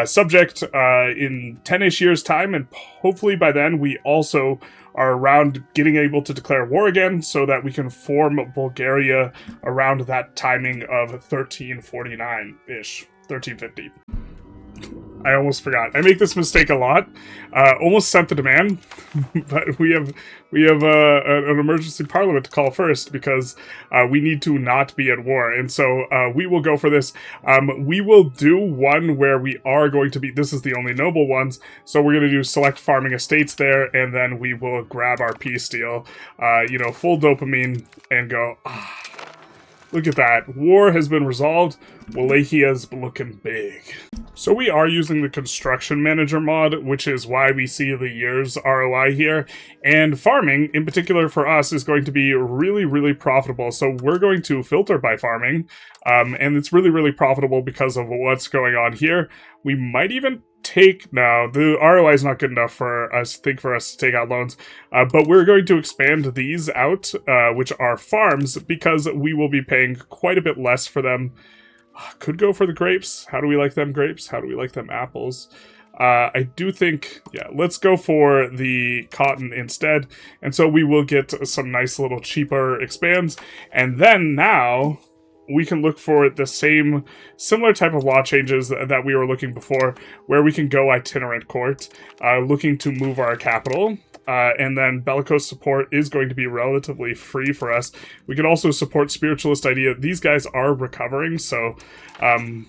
subject in 10-ish years' time, and hopefully by then we also are around getting able to declare war again so that we can form Bulgaria around that timing of 1349-ish, 1350. I almost forgot. I make this mistake a lot. Almost sent the demand, but we have an emergency parliament to call first because we need to not be at war, and so we will go for this. We will do one where we are going to be. This is the only noble ones, so we're going to do select farming estates there, and then we will grab our peace deal. Full dopamine and go. Look at that. War has been resolved. Wallachia's looking big. So we are using the construction manager mod, which is why we see the year's ROI here. And farming, in particular for us, is going to be really, really profitable. So we're going to filter by farming. And it's really, really profitable because of what's going on here. We might even the ROI is not good enough for us to take out loans, but we're going to expand these out, which are farms, because we will be paying quite a bit less for them. Could go for the grapes. How do we like them grapes? How do we like them apples? I do think, let's go for the cotton instead, and so we will get some nice little cheaper expands, and then now we can look for the similar type of law changes that we were looking before, where we can go itinerant court, looking to move our capital, and then bellicose support is going to be relatively free for us. We can also support spiritualist idea. These guys are recovering, so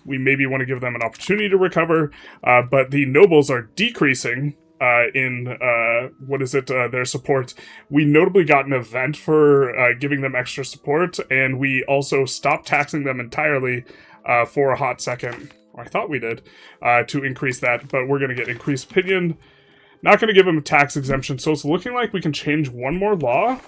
we maybe want to give them an opportunity to recover, but the nobles are decreasing their support. We notably got an event for giving them extra support, and we also stopped taxing them entirely for a hot second. I thought we did, to increase that, but we're going to get increased opinion. Not going to give them a tax exemption, so it's looking like we can change one more law,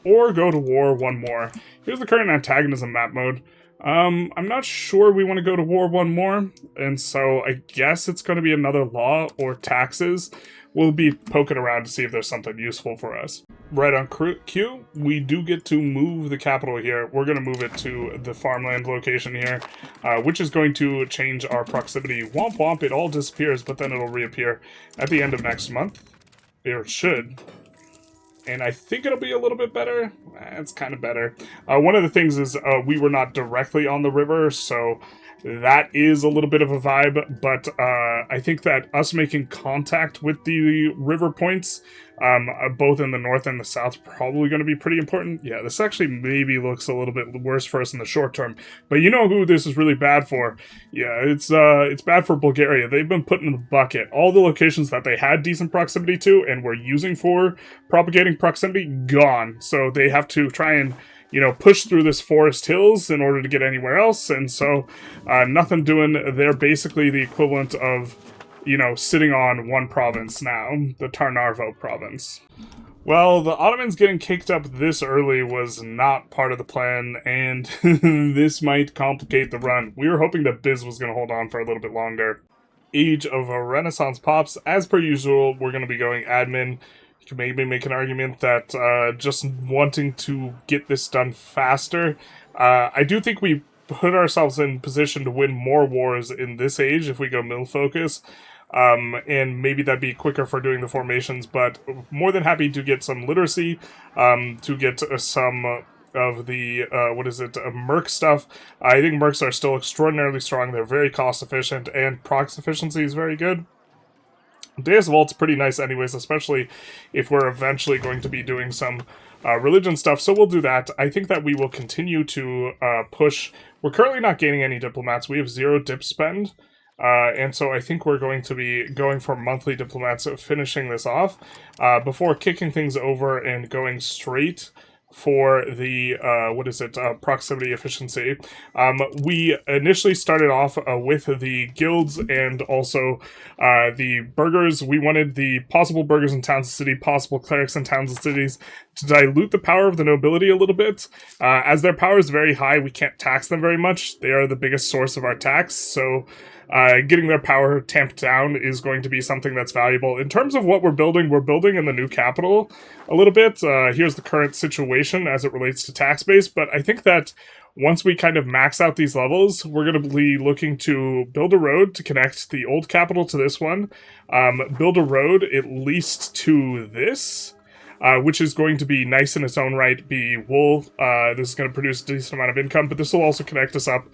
or go to war one more. Here's the current antagonism map mode. I'm not sure we want to go to war one more, and so I guess it's going to be another law or taxes. We'll be poking around to see if there's something useful for us. Right on cue, we do get to move the capital here. We're going to move it to the farmland location here, which is going to change our proximity. Womp womp, it all disappears, but then it'll reappear at the end of next month. Or it should. And I think it'll be a little bit better. It's kind of better. One of the things is we were not directly on the river, so that is a little bit of a vibe, but I think that us making contact with the river points, both in the north and the south, probably going to be pretty important. Yeah, this actually maybe looks a little bit worse for us in the short term, but you know who this is really bad for? Yeah, it's bad for Bulgaria. They've been put in the bucket. All the locations that they had decent proximity to and were using for propagating proximity, gone. So they have to try and push through this forest hills in order to get anywhere else, and so nothing doing. They're basically the equivalent of, sitting on one province now, the Tarnarvo province. Well, the Ottomans getting kicked up this early was not part of the plan, and this might complicate the run. We were hoping that Biz was going to hold on for a little bit longer. Age of a Renaissance pops. As per usual, we're going to be going admin. You can maybe make an argument that just wanting to get this done faster. I do think we put ourselves in position to win more wars in this age if we go mill focus. And maybe that'd be quicker for doing the formations, but more than happy to get some literacy, to get some of the, merc stuff. I think mercs are still extraordinarily strong. They're very cost efficient, and prox efficiency is very good. Deus Vault's pretty nice anyways, especially if we're eventually going to be doing some religion stuff, so we'll do that. I think that we will continue to push. We're currently not gaining any diplomats. We have 0 dip spend. And so I think we're going to be going for monthly diplomats, finishing this off, before kicking things over and going straight for the, proximity efficiency. We initially started off with the guilds and also the burghers. We wanted the possible burghers in towns and cities, possible clerics in towns and cities, to dilute the power of the nobility a little bit. As their power is very high, we can't tax them very much. They are the biggest source of our tax, so getting their power tamped down is going to be something that's valuable. In terms of what we're building in the new capital a little bit. Here's the current situation as it relates to tax base, but I think that once we kind of max out these levels, we're going to be looking to build a road to connect the old capital to this one, build a road at least to this, which is going to be nice in its own right, be wool. This is going to produce a decent amount of income, but this will also connect us up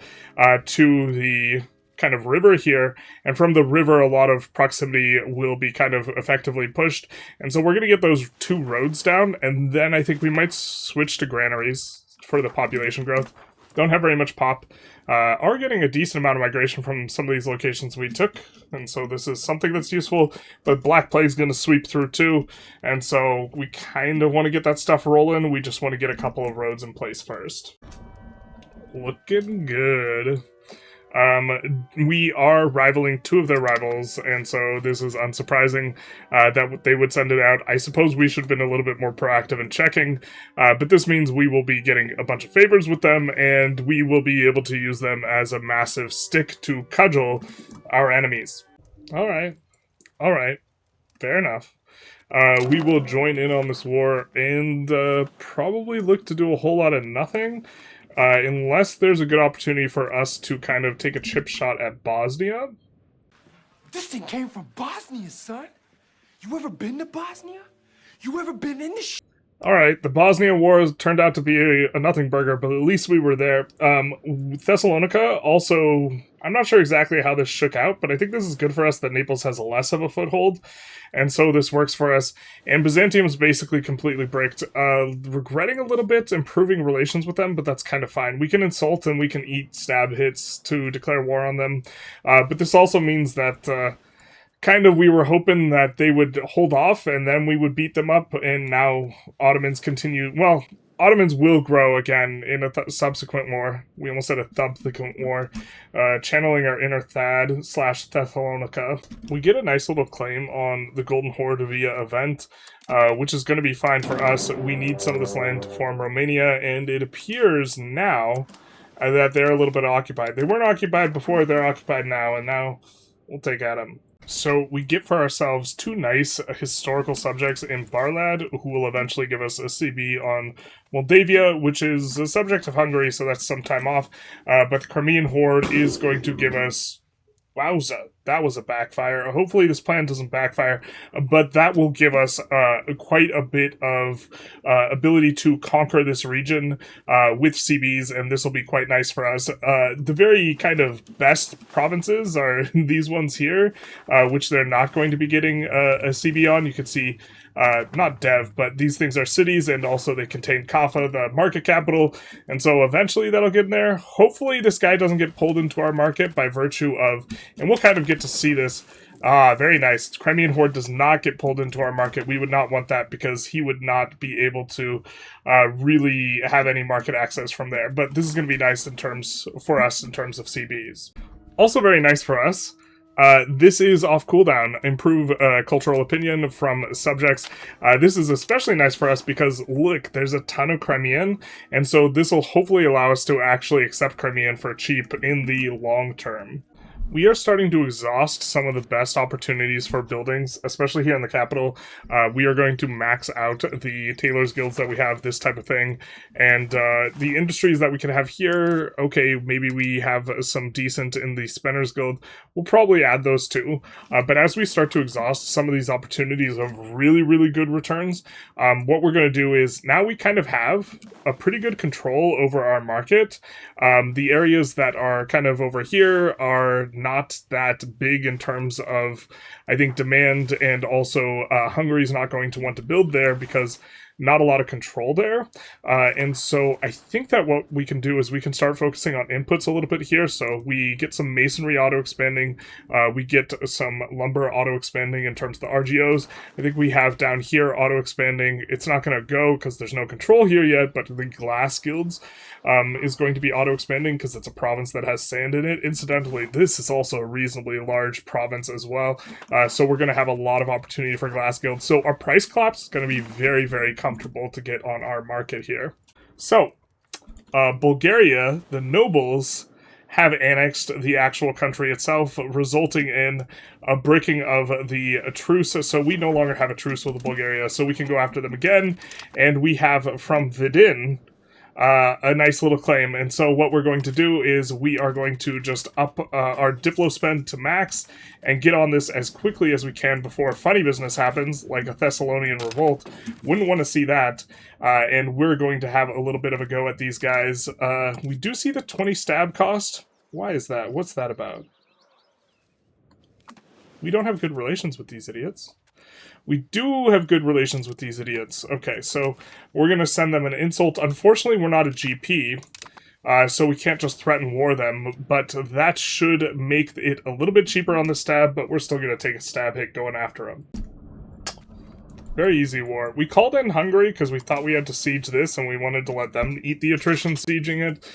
to the kind of river here, and from the river a lot of proximity will be kind of effectively pushed, and so we're going to get those 2 roads down, and then I think we might switch to granaries for the population growth. Don't have very much pop. Are getting a decent amount of migration from some of these locations we took, and so this is something that's useful, but Black Plague's going to sweep through too, and so we kind of want to get that stuff rolling. We just want to get a couple of roads in place first. Looking good. We are rivaling 2 of their rivals, and so this is unsurprising that they would send it out. I suppose we should have been a little bit more proactive in checking, but this means we will be getting a bunch of favors with them, and we will be able to use them as a massive stick to cudgel our enemies. Alright, fair enough. We will join in on this war and probably look to do a whole lot of nothing. Unless there's a good opportunity for us to kind of take a chip shot at Bosnia. This thing came from Bosnia, son. You ever been to Bosnia? You ever been in the Alright, the Bosnia War turned out to be a nothing burger, but at least we were there. Thessalonica also, I'm not sure exactly how this shook out, but I think this is good for us that Naples has less of a foothold, and so this works for us. And Byzantium's basically completely bricked. Regretting a little bit improving relations with them, but that's kind of fine. We can insult and we can eat stab hits to declare war on them, but this also means that kind of we were hoping that they would hold off and then we would beat them up, and now Ottomans continue. Well, Ottomans will grow again in a subsequent war. We almost said a subsequent war. Channeling our inner Thad / Thessalonica. We get a nice little claim on the Golden Horde via event, which is going to be fine for us. We need some of this land to form Romania, and it appears now that they're a little bit occupied. They weren't occupied before, they're occupied now, and now we'll take at them. So we get for ourselves 2 nice historical subjects in Barlad, who will eventually give us a CB on Moldavia, which is a subject of Hungary, so that's some time off. But the Crimean Horde is going to give us... Wowza, that was a backfire. Hopefully this plan doesn't backfire, but that will give us quite a bit of ability to conquer this region with CBs, and this will be quite nice for us. The very kind of best provinces are these ones here, which they're not going to be getting a CB on. You can see not dev, but these things are cities, and also they contain Kaffa, the market capital, and so eventually that'll get in there. Hopefully this guy doesn't get pulled into our market by virtue of, and we'll kind of get to see this. Very nice. Crimean Horde does not get pulled into our market. We would not want that because he would not be able to really have any market access from there, but this is going to be nice in terms for us in terms of CBs. Also very nice for us. This is off cooldown. Improve cultural opinion from subjects. This is especially nice for us because, look, there's a ton of Crimean, and so this will hopefully allow us to actually accept Crimean for cheap in the long term. We are starting to exhaust some of the best opportunities for buildings, especially here in the capital. We are going to max out the tailors guilds that we have, this type of thing, and the industries that we can have here. Okay, maybe we have some decent in the Spinners guild. We'll probably add those too, but as we start to exhaust some of these opportunities of really, really good returns, what we're going to do is now we kind of have a pretty good control over our market. The areas that are kind of over here are not that big in terms of, I think, demand, and also Hungary's not going to want to build there because not a lot of control there. And so I think that what we can do is we can start focusing on inputs a little bit here. So we get some masonry auto-expanding, we get some lumber auto-expanding in terms of the RGOs. I think we have down here auto-expanding. It's not going to go because there's no control here yet, but the glass guilds is going to be auto-expanding because it's a province that has sand in it. Incidentally, this is also a reasonably large province as well, so we're going to have a lot of opportunity for glass guilds. So our price collapse is going to be very, very comfortable to get on our market here. So, Bulgaria, the nobles have annexed the actual country itself, resulting in a breaking of the truce. So we no longer have a truce with Bulgaria, so we can go after them again. And we have from Vidin a nice little claim. And so what we're going to do is we are going to just up our Diplo spend to max and get on this as quickly as we can before funny business happens, like a Thessalonian revolt. Wouldn't want to see that. And we're going to have a little bit of a go at these guys. We do see the 20 stab cost. Why is that? What's that about? We don't have good relations with these idiots. We do have good relations with these idiots. Okay, so we're going to send them an insult. Unfortunately, we're not a GP, so we can't just threaten war them, but that should make it a little bit cheaper on the stab, but we're still going to take a stab hit going after them. Very easy war. We called in Hungary because we thought we had to siege this, and we wanted to let them eat the attrition sieging it.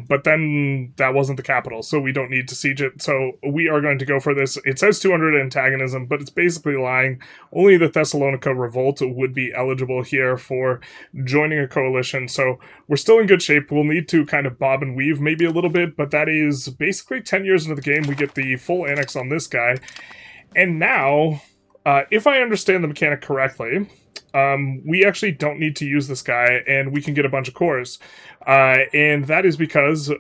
But then that wasn't the capital, so we don't need to siege it. So we are going to go for this. It says 200 antagonism, but it's basically lying. Only the Thessalonica revolt would be eligible here for joining a coalition. So we're still in good shape. We'll need to kind of bob and weave maybe a little bit, but that is basically 10 years into the game. We get the full annex on this guy. And now, if I understand the mechanic correctly, we actually don't need to use this guy, and we can get a bunch of cores. And that is because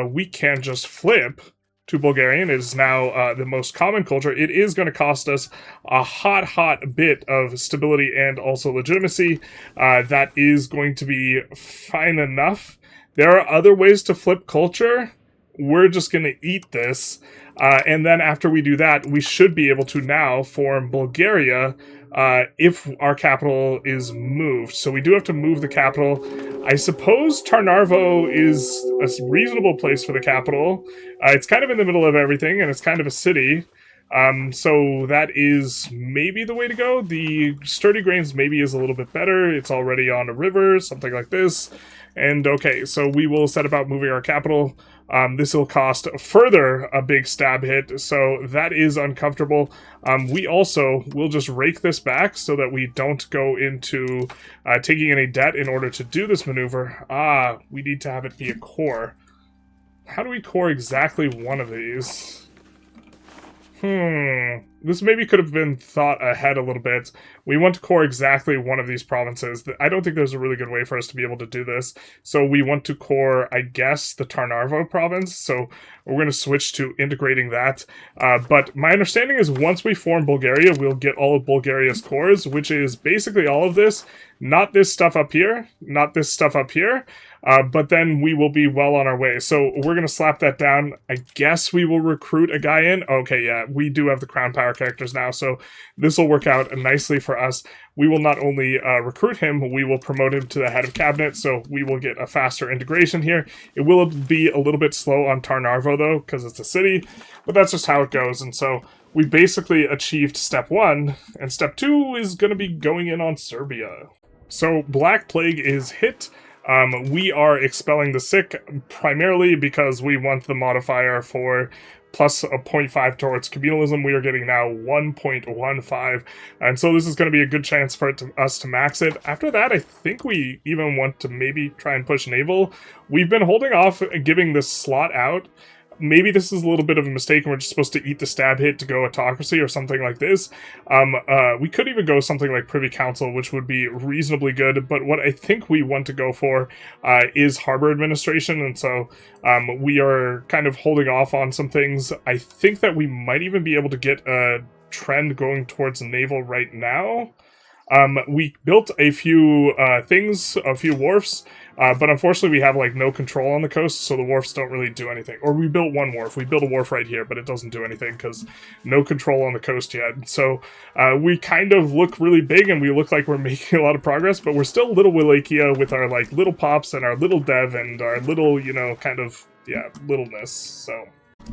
we can just flip to Bulgarian. It is now the most common culture. It is going to cost us a hot bit of stability and also legitimacy. That is going to be fine enough. There are other ways to flip culture. We're just going to eat this. And then after we do that, we should be able to now form Bulgaria if our capital is moved. So we do have to move the capital. I suppose Tarnarvo is a reasonable place for the capital. It's kind of in the middle of everything, and it's kind of a city. So that is maybe the way to go. The Sturdy Grains maybe is a little bit better. It's already on a river, something like this. And okay, so we will set about moving our capital. This will cost further a big stab hit, so that is uncomfortable. We also will just rake this back so that we don't go into taking any debt in order to do this maneuver. We need to have it be a core. How do we core exactly one of these? This maybe could have been thought ahead a little bit. We want to core exactly one of these provinces. I don't think there's a really good way for us to be able to do this. So we want to core, I guess, the Tarnarvo province. So we're going to switch to integrating that. But my understanding is once we form Bulgaria, we'll get all of Bulgaria's cores, which is basically all of this. Not this stuff up here, not this stuff up here. But then we will be well on our way. So we're going to slap that down. I guess we will recruit a guy in. Okay, yeah, we do have the Crown Power characters now, so this will work out nicely for us. We will not only recruit him, we will promote him to the head of cabinet, so we will get a faster integration here. It will be a little bit slow on Tarnarvo, though, because it's a city, but that's just how it goes. And so we basically achieved step 1, and step 2 is going to be going in on Serbia. So Black Plague is hit. We are expelling the sick primarily because we want the modifier for plus a 0.5 towards communalism. We are getting now 1.15, and so this is going to be a good chance for us to max it. After that, I think we even want to maybe try and push naval. We've been holding off giving this slot out. Maybe this is a little bit of a mistake and we're just supposed to eat the stab hit to go autocracy or something like this. We could even go something like Privy Council, which would be reasonably good, but what I think we want to go for is Harbor Administration, and so we are kind of holding off on some things. I think that we might even be able to get a trend going towards naval right now. We built a few things, a few wharfs, but unfortunately we have like no control on the coast, so the wharfs don't really do anything. Or we built one wharf. We built a wharf right here, but it doesn't do anything because no control on the coast yet. So we kind of look really big and we look like we're making a lot of progress, but we're still little Wallachia with our like little pops and our little dev and our little, you know, kind of, yeah, littleness.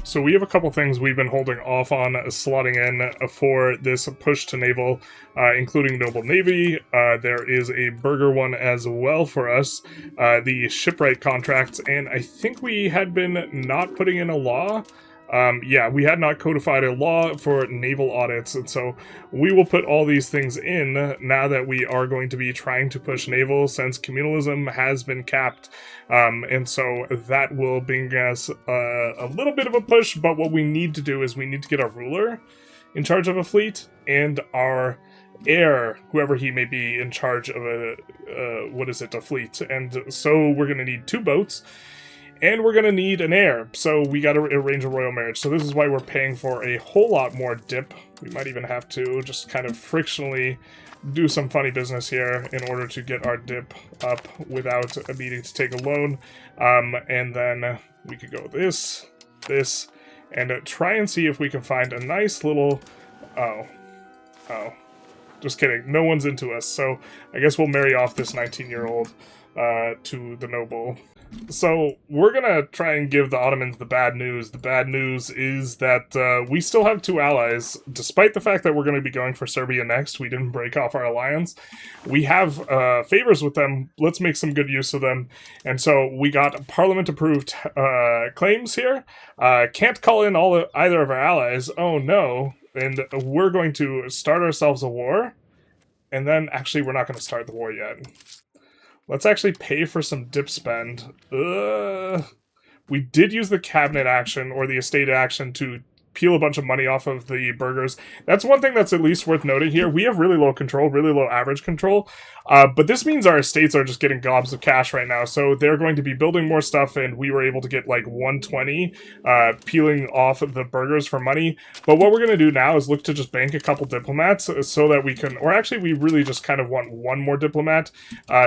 So we have a couple things we've been holding off on slotting in for this push to naval, including Noble Navy. There is a burger one as well for us, the shipwright contracts, and I think we had been not putting in a law. Yeah, we had not codified a law for naval audits, and so we will put all these things in now that we are going to be trying to push naval, since communalism has been capped, and so that will bring us a little bit of a push, but what we need to do is we need to get our ruler in charge of a fleet, and our heir, whoever he may be, in charge of a fleet, and so we're going to need 2 boats, and we're going to need an heir, so we got to arrange a royal marriage. So this is why we're paying for a whole lot more dip. We might even have to just kind of frictionally do some funny business here in order to get our dip up without needing to take a loan. And then we could go this, and try and see if we can find a nice little... Oh. Just kidding. No one's into us, so I guess we'll marry off this 19-year-old to the noble. So we're gonna try and give the Ottomans the bad news. The bad news is that we still have 2 allies, despite the fact that we're going to be going for Serbia next. We didn't break off our alliance. We have favors with them. Let's make some good use of them. And so we got parliament-approved claims here. Can't call in either of our allies. Oh no. And we're going to start ourselves a war. And then, actually, we're not going to start the war yet. Let's actually pay for some dip spend. We did use the cabinet action, or the estate action, to peel a bunch of money off of the burgers. That's one thing that's at least worth noting here. We have really low control, really low average control, but this means our estates are just getting gobs of cash right now, so they're going to be building more stuff, and we were able to get like 120 peeling off of the burgers for money. But what we're going to do now is look to just bank a couple diplomats so that we can, or actually we really just kind of want one more diplomat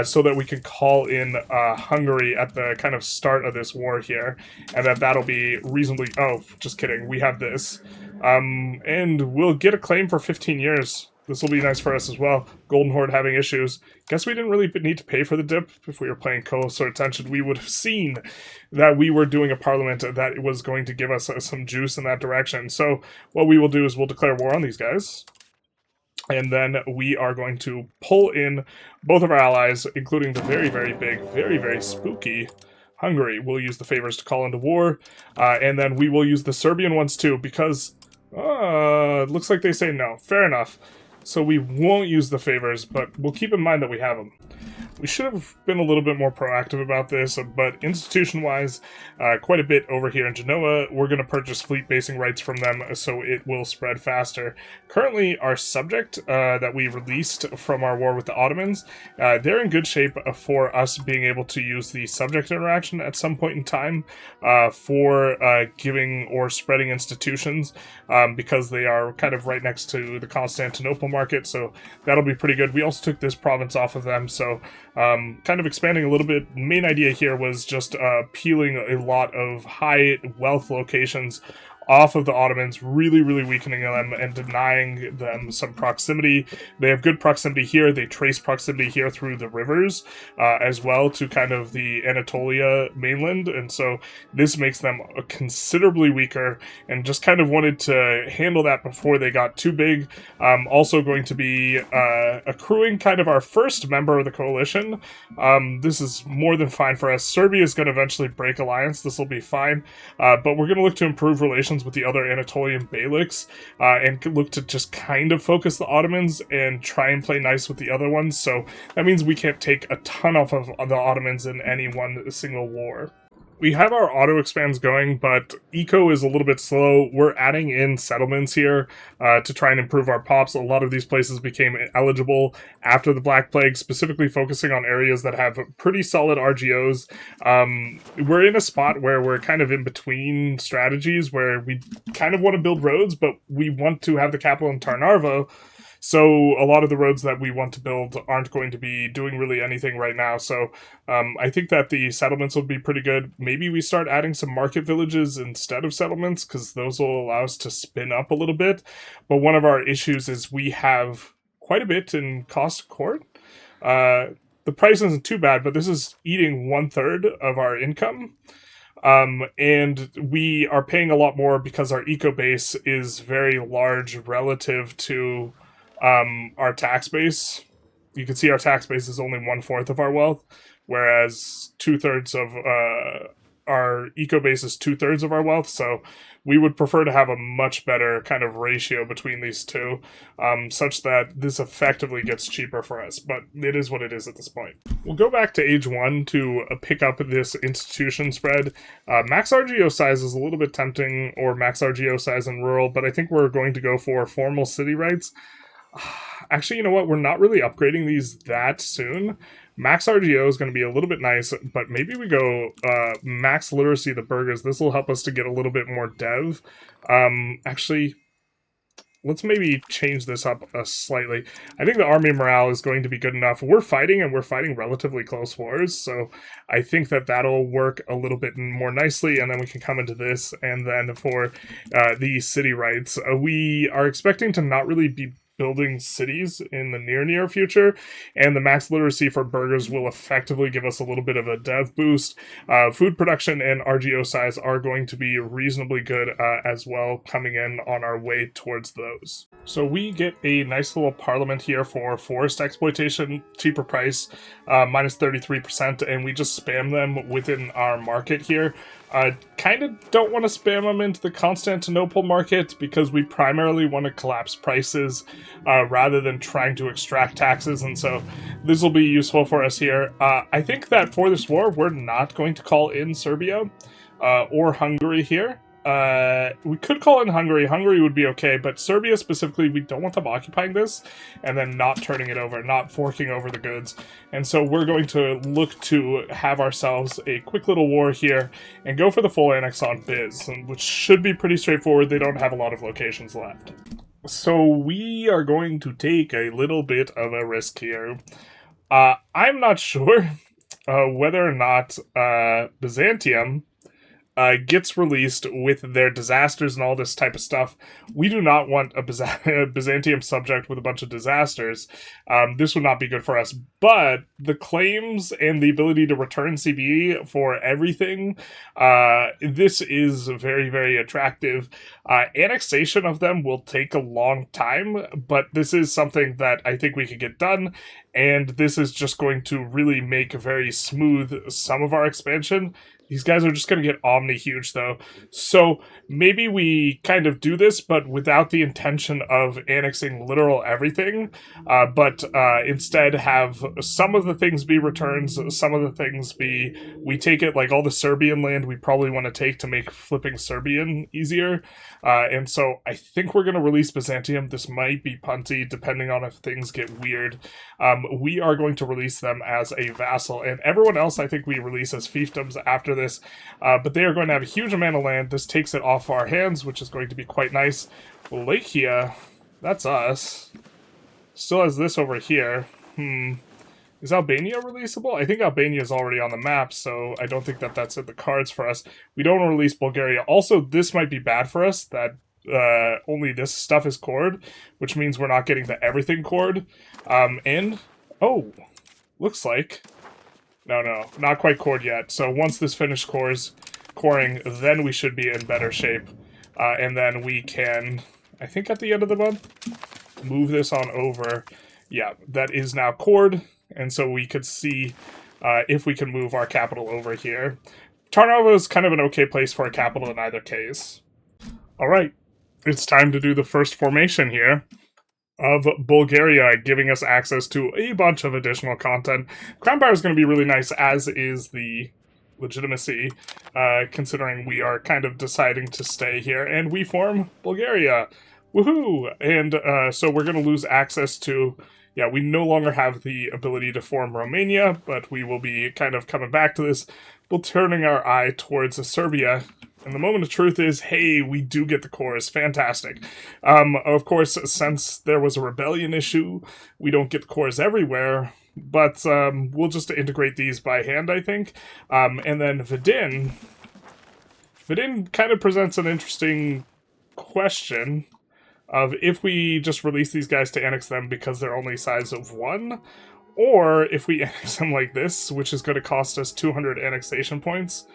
so that we can call in Hungary at the kind of start of this war here, and that'll be reasonably... Oh, just kidding. We have this. And we'll get a claim for 15 years. This will be nice for us as well. Golden Horde having issues. Guess we didn't really need to pay for the dip. If we were playing closer attention, we would have seen that we were doing a parliament that was going to give us some juice in that direction. So what we will do is we'll declare war on these guys. And then we are going to pull in both of our allies, including the very, very big, very, very spooky Hungary. We'll use the favors to call into war, and then we will use the Serbian ones too, because it looks like they say no. Fair enough. So we won't use the favors, but we'll keep in mind that we have them. We should have been a little bit more proactive about this, but institution-wise, quite a bit over here in Genoa. We're going to purchase fleet basing rights from them, so it will spread faster. Currently, our subject that we released from our war with the Ottomans, they're in good shape for us being able to use the subject interaction at some point in time for giving or spreading institutions, because they are kind of right next to the Constantinople market, so that'll be pretty good. We also took this province off of them, so kind of expanding a little bit. Main idea here was just peeling a lot of high wealth locations off of the Ottomans, really, really weakening them and denying them some proximity. They have good proximity here. They trace proximity here through the rivers as well to kind of the Anatolia mainland, and so this makes them considerably weaker, and just kind of wanted to handle that before they got too big. Also going to be accruing kind of our first member of the coalition. This is more than fine for us. Serbia is going to eventually break alliance. This will be fine, but we're going to look to improve relations with the other Anatolian beyliks, and look to just kind of focus the Ottomans and try and play nice with the other ones. So that means we can't take a ton off of the Ottomans in any one single war. We have our auto expands going, but eco is a little bit slow. We're adding in settlements here to try and improve our pops. A lot of these places became eligible after the Black Plague, specifically focusing on areas that have pretty solid RGOs. We're in a spot where we're kind of in between strategies, where we kind of want to build roads, but we want to have the capital in Tarnarvo So a lot of the roads that we want to build aren't going to be doing really anything right now. So I think that the settlements will be pretty good. Maybe we start adding some market villages instead of settlements, because those will allow us to spin up a little bit. But one of our issues is we have quite a bit in cost of court. The price isn't too bad, but this is eating 1/3 of our income. And we are paying a lot more because our eco base is very large relative to our tax base. You can see our tax base is only 1/4 of our wealth, whereas 2/3 of our eco base is 2/3 of our wealth. So we would prefer to have a much better kind of ratio between these two, such that this effectively gets cheaper for us. But it is what it is at this point. We'll go back to age 1 to pick up this institution spread. Max RGO size is a little bit tempting, or max RGO size in rural, but I think we're going to go for formal city rights. Actually, you know what? We're not really upgrading these that soon. Max RGO is going to be a little bit nice, but maybe we go max literacy the burgers. This will help us to get a little bit more dev. Actually, let's maybe change this up slightly. I think the army morale is going to be good enough. We're fighting, and we're fighting relatively close wars, so I think that that'll work a little bit more nicely, and then we can come into this, and then for the city rights, we are expecting to not really be building cities in the near future, and the max literacy for burgers will effectively give us a little bit of a dev boost. Food production and RGO size are going to be reasonably good as well, coming in on our way towards those. So we get a nice little parliament here for forest exploitation, cheaper price, minus 33%, and we just spam them within our market here. Kind of don't want to spam them into the Constantinople market, because we primarily want to collapse prices rather than trying to extract taxes, and so this will be useful for us here. I think that for this war, we're not going to call in Serbia or Hungary here. We could call in Hungary. Hungary would be okay, but Serbia specifically, we don't want them occupying this and then not turning it over, not forking over the goods. And so we're going to look to have ourselves a quick little war here and go for the full annex on Biz, which should be pretty straightforward. They don't have a lot of locations left. So we are going to take a little bit of a risk here. I'm not sure whether or not Byzantium gets released with their disasters and all this type of stuff. We do not want a Byzantium subject with a bunch of disasters. This would not be good for us. But the claims and the ability to return CBE for everything, this is very, very attractive. Annexation of them will take a long time, but this is something that I think we could get done. And this is just going to really make very smooth some of our expansion. These guys are just going to get omni huge, though. So maybe we kind of do this, but without the intention of annexing literal everything, but instead have some of the things be returns, some of the things be, we take it, like all the Serbian land we probably want to take to make flipping Serbian easier. And so I think we're going to release Byzantium. This might be punty, depending on if things get weird. We are going to release them as a vassal, and everyone else I think we release as fiefdoms after this, but they are going to have a huge amount of land. This takes it off our hands, which is going to be quite nice. Wallachia, that's us. Still has this over here. Is Albania releasable? I think Albania is already on the map, so I don't think that that's in the cards for us. We don't want to release Bulgaria. Also, this might be bad for us, that only this stuff is cored, which means we're not getting the everything cored. Oh, looks like... No, not quite cored yet. So once this finishes coring, then we should be in better shape. And then we can, I think at the end of the month, move this on over. Yeah, that is now cored, and so we could see if we can move our capital over here. Tarnovo is kind of an okay place for a capital in either case. Alright, it's time to do the first formation here of Bulgaria, giving us access to a bunch of additional content. Crown Power is going to be really nice, as is the legitimacy, considering we are kind of deciding to stay here, and we form Bulgaria. Woohoo! And so we're going to lose access to... Yeah, we no longer have the ability to form Romania, but we will be kind of coming back to this. We're turning our eye towards Serbia, And the moment of truth is, hey, we do get the cores. Fantastic. Of course, since there was a rebellion issue, we don't get the cores everywhere, but we'll just integrate these by hand, I think. And then Vidin kind of presents an interesting question of if we just release these guys to annex them because they're only size of 1, or if we annex them like this, which is going to cost us 200 annexation points.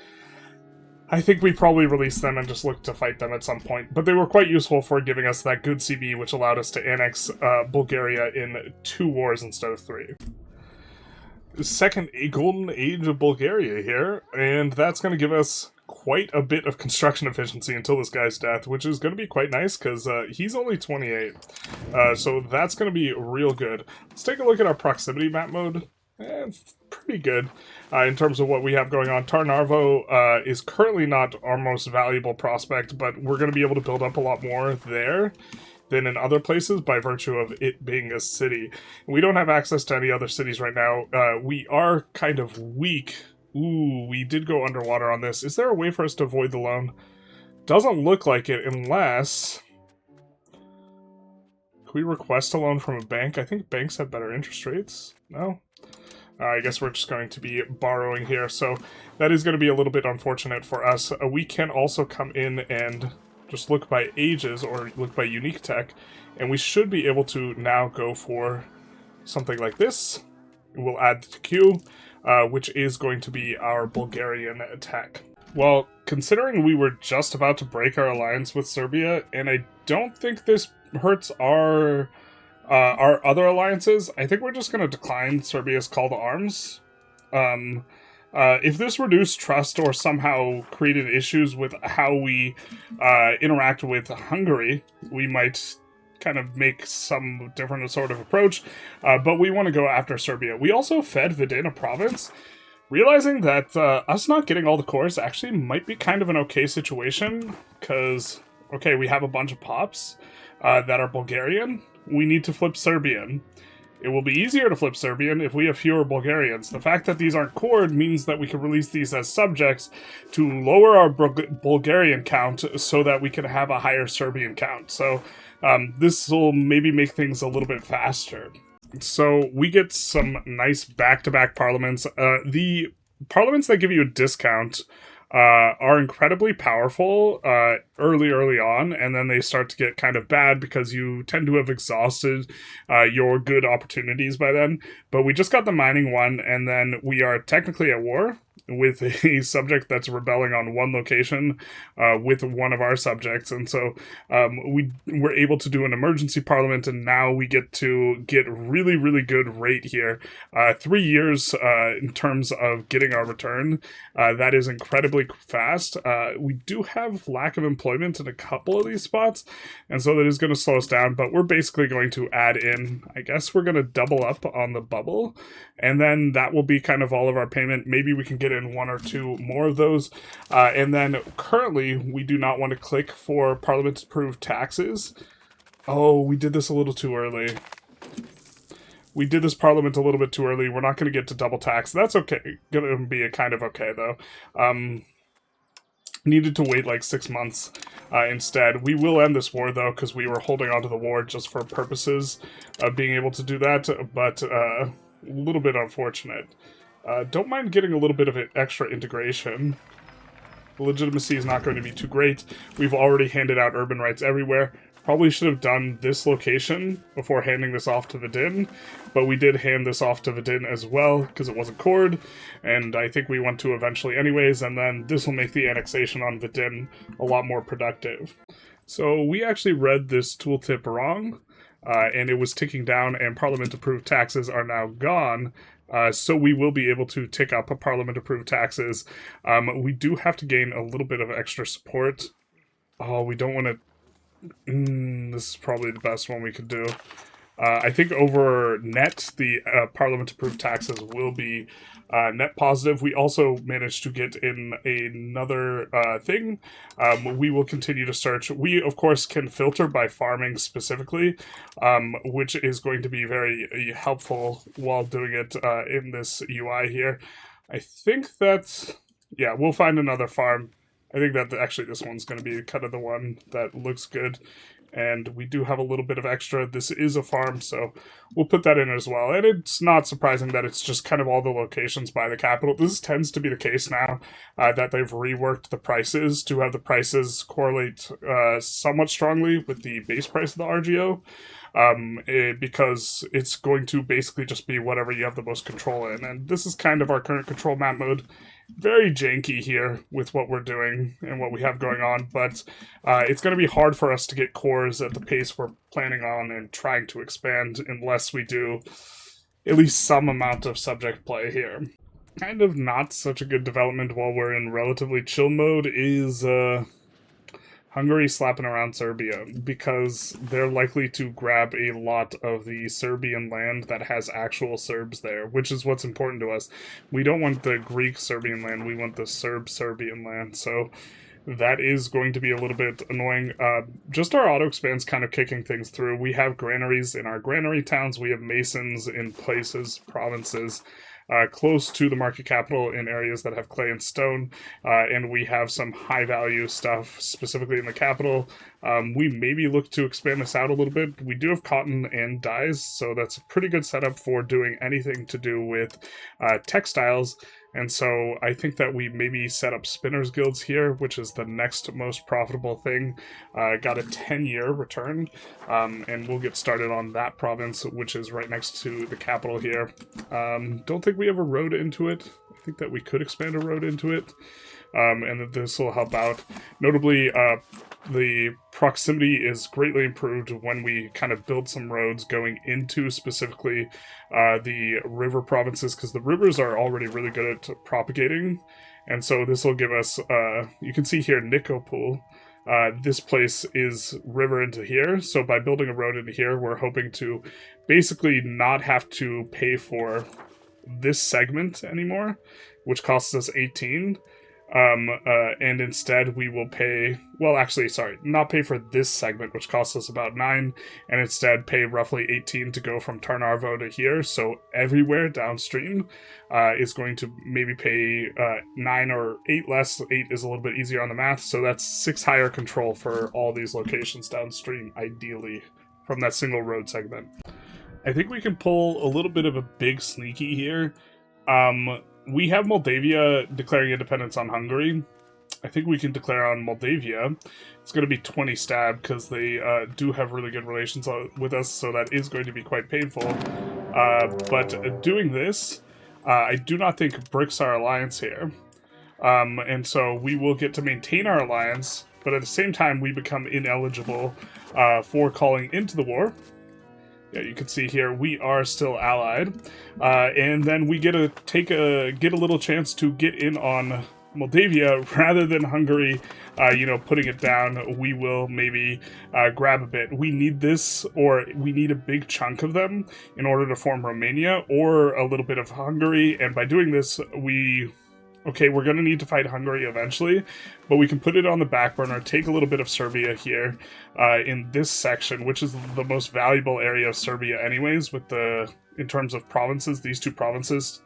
I think we probably released them and just looked to fight them at some point, but they were quite useful for giving us that good CB, which allowed us to annex Bulgaria in 2 wars instead of 3. Second, a golden age of Bulgaria here, and that's going to give us quite a bit of construction efficiency until this guy's death, which is going to be quite nice because he's only 28. So that's going to be real good. Let's take a look at our proximity map mode. It's pretty good in terms of what we have going on. Tarnarvo is currently not our most valuable prospect, but we're going to be able to build up a lot more there than in other places by virtue of it being a city. We don't have access to any other cities right now. We are kind of weak. Ooh, we did go underwater on this. Is there a way for us to avoid the loan? Doesn't look like it unless... Can we request a loan from a bank? I think banks have better interest rates. No? I guess we're just going to be borrowing here, so that is going to be a little bit unfortunate for us. We can also come in and just look by ages or look by unique tech, and we should be able to now go for something like this. We'll add the queue, which is going to be our Bulgarian attack. Well, considering we were just about to break our alliance with Serbia, and I don't think this hurts our other alliances, I think we're just going to decline Serbia's call to arms. If this reduced trust or somehow created issues with how we interact with Hungary, we might kind of make some different sort of approach, but we want to go after Serbia. We also fed Vidin a province, realizing that us not getting all the cores actually might be kind of an okay situation, because, okay, we have a bunch of pops that are Bulgarian. We need to flip Serbian. It will be easier to flip Serbian if we have fewer Bulgarians. The fact that these aren't cored means that we can release these as subjects to lower our Bulgarian count so that we can have a higher Serbian count. So this will maybe make things a little bit faster. So we get some nice back-to-back parliaments. The parliaments that give you a discount are incredibly powerful early on, and then they start to get kind of bad because you tend to have exhausted your good opportunities by then. But we just got the mining one, and then we are technically at war with a subject that's rebelling on one location with one of our subjects, and so we were able to do an emergency parliament, and now we get to get really good rate here. 3 years in terms of getting our return. That is incredibly fast. We do have lack of employment in a couple of these spots, and so that is going to slow us down, but we're basically going to add in, I guess we're going to double up on the bubble, and then that will be kind of all of our payment. Maybe we can get in 1 or 2 more of those, and then currently we do not want to click for Parliament approved taxes. Oh, we did this a little too early. We did this parliament a little bit too early. We're not going to get to double tax. That's okay. Going to be a kind of okay, though. Needed to wait like 6 months instead. We will end this war, though, because we were holding on to the war just for purposes of being able to do that, but a little bit unfortunate. Don't mind getting a little bit of extra integration. The legitimacy is not going to be too great. We've already handed out urban rights everywhere. Probably should have done this location before handing this off to Vidin, but we did hand this off to Vidin as well, because it wasn't cored, and I think we want to eventually anyways, and then this will make the annexation on Vidin a lot more productive. So we actually read this tooltip wrong, and it was ticking down, and Parliament-approved taxes are now gone, so we will be able to tick up Parliament-approved taxes. We do have to gain a little bit of extra support. Oh, we don't want to... this is probably the best one we could do. I think over net, the Parliament-approved taxes will be net positive. We also managed to get in another thing. We will continue to search. We, of course, can filter by farming specifically, which is going to be very helpful while doing it in this UI here. I think that, yeah, we'll find another farm. I think that actually this one's going to be kind of the one that looks good. And we do have a little bit of extra. This is a farm, so we'll put that in as well. And it's not surprising that it's just kind of all the locations by the capital. This tends to be the case now that they've reworked the prices to have the prices correlate somewhat strongly with the base price of the RGO. Because it's going to basically just be whatever you have the most control in. And this is kind of our current control map mode. Very janky here with what we're doing and what we have going on, but it's going to be hard for us to get cores at the pace we're planning on and trying to expand unless we do at least some amount of subject play here. Kind of not such a good development while we're in relatively chill mode is Hungary slapping around Serbia, because they're likely to grab a lot of the Serbian land that has actual Serbs there, which is what's important to us. We don't want the Greek Serbian land, we want the Serbian land, so that is going to be a little bit annoying. Just our auto expands kind of kicking things through. We have granaries in our granary towns, we have masons in places, provinces, close to the market capital in areas that have clay and stone, and we have some high value stuff specifically in the capital. We maybe look to expand this out a little bit. We do have cotton and dyes, so that's a pretty good setup for doing anything to do with textiles. And so I think that we maybe set up spinners guilds here, which is the next most profitable thing. Got a 10-year return, and we'll get started on that province, which is right next to the capital here. Don't think we have a road into it. I think that we could expand a road into it, and that this will help out. Notably, the proximity is greatly improved when we kind of build some roads going into specifically the river provinces, because the rivers are already really good at propagating, and so this will give us, you can see here, Nikopol. This place is river into here, so by building a road into here, we're hoping to basically not have to pay for this segment anymore, which costs us 18. And instead we will pay, well, actually, sorry, not pay for this segment, which costs us about 9, and instead pay roughly 18 to go from Tarnarvo to here. So everywhere downstream is going to maybe pay 9 or 8 less. 8 is a little bit easier on the math, so that's 6 higher control for all these locations downstream, ideally, from that single road segment. I think we can pull a little bit of a big sneaky here. We have Moldavia declaring independence on Hungary. I think we can declare on Moldavia. It's going to be 20 stab because they do have really good relations with us, so that is going to be quite painful. But doing this, I do not think breaks our alliance here. And so we will get to maintain our alliance, but at the same time we become ineligible for calling into the war. Yeah, you can see here we are still allied, and then we get a little chance to get in on Moldavia rather than Hungary, putting it down. We will maybe grab a bit. We need this, or we need a big chunk of them in order to form Romania, or a little bit of Hungary. And by doing this, we're going to need to fight Hungary eventually, but we can put it on the back burner, take a little bit of Serbia here in this section, which is the most valuable area of Serbia anyways, in terms of provinces, these 2 provinces,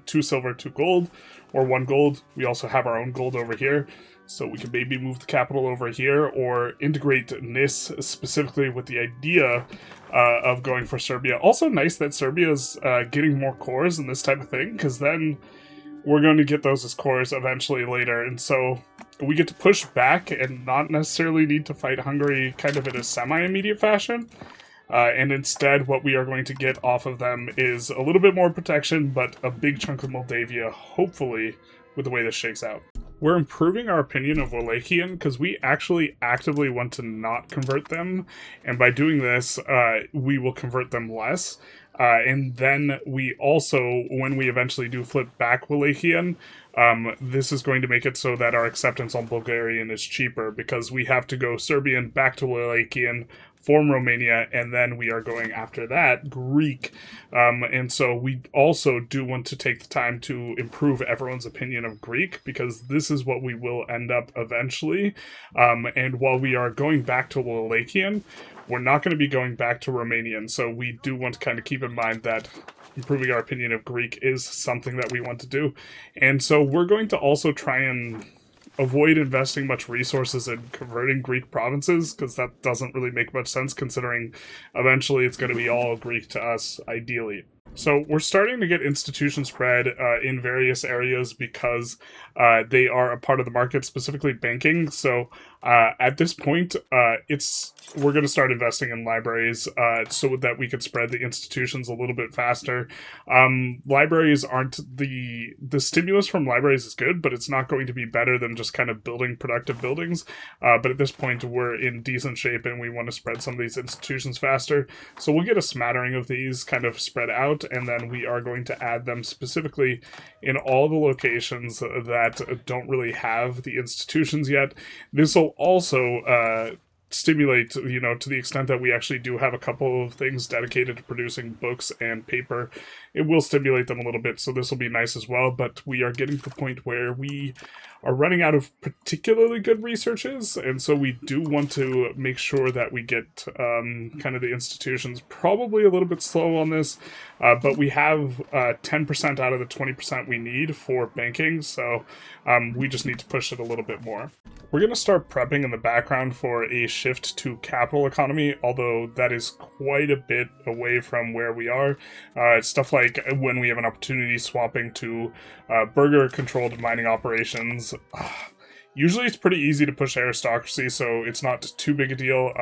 2 silver, 2 gold, or 1 gold. We also have our own gold over here, so we can maybe move the capital over here, or integrate Nis specifically with the idea of going for Serbia. Also nice that Serbia is getting more cores and this type of thing, because then we're going to get those as cores eventually later, and so we get to push back and not necessarily need to fight Hungary kind of in a semi-immediate fashion. And instead, what we are going to get off of them is a little bit more protection, but a big chunk of Moldavia, hopefully, with the way this shakes out. We're improving our opinion of Wallachia because we actually actively want to not convert them, and by doing this, we will convert them less. And then we also, when we eventually do flip back Wallachian, this is going to make it so that our acceptance on Bulgarian is cheaper, because we have to go Serbian back to Wallachian, form Romania, and then we are going after that Greek. And so we also do want to take the time to improve everyone's opinion of Greek, because this is what we will end up eventually. And while we are going back to Wallachian, we're not going to be going back to Romanian, so we do want to kind of keep in mind that improving our opinion of Greek is something that we want to do. And so we're going to also try and avoid investing much resources in converting Greek provinces, because that doesn't really make much sense considering eventually it's going to be all Greek to us, ideally. So we're starting to get institution spread in various areas because they are a part of the market, specifically banking. So at this point, we're going to start investing in libraries so that we could spread the institutions a little bit faster. Libraries aren't the stimulus from libraries is good, but it's not going to be better than just kind of building productive buildings. But at this point, we're in decent shape and we want to spread some of these institutions faster. So we'll get a smattering of these kind of spread out, and then we are going to add them specifically in all the locations that don't really have the institutions yet. This will also stimulate, to the extent that we actually do have a couple of things dedicated to producing books and paper. It will stimulate them a little bit, so this will be nice as well, but we are getting to the point where we are running out of particularly good researches, and so we do want to make sure that we get kind of the institutions probably a little bit slow on this, but we have 10% out of the 20% we need for banking, so we just need to push it a little bit more. We're going to start prepping in the background for a shift to capital economy, although that is quite a bit away from where we are. It's stuff like when we have an opportunity swapping to burgher-controlled mining operations. Usually it's pretty easy to push aristocracy, so it's not too big a deal.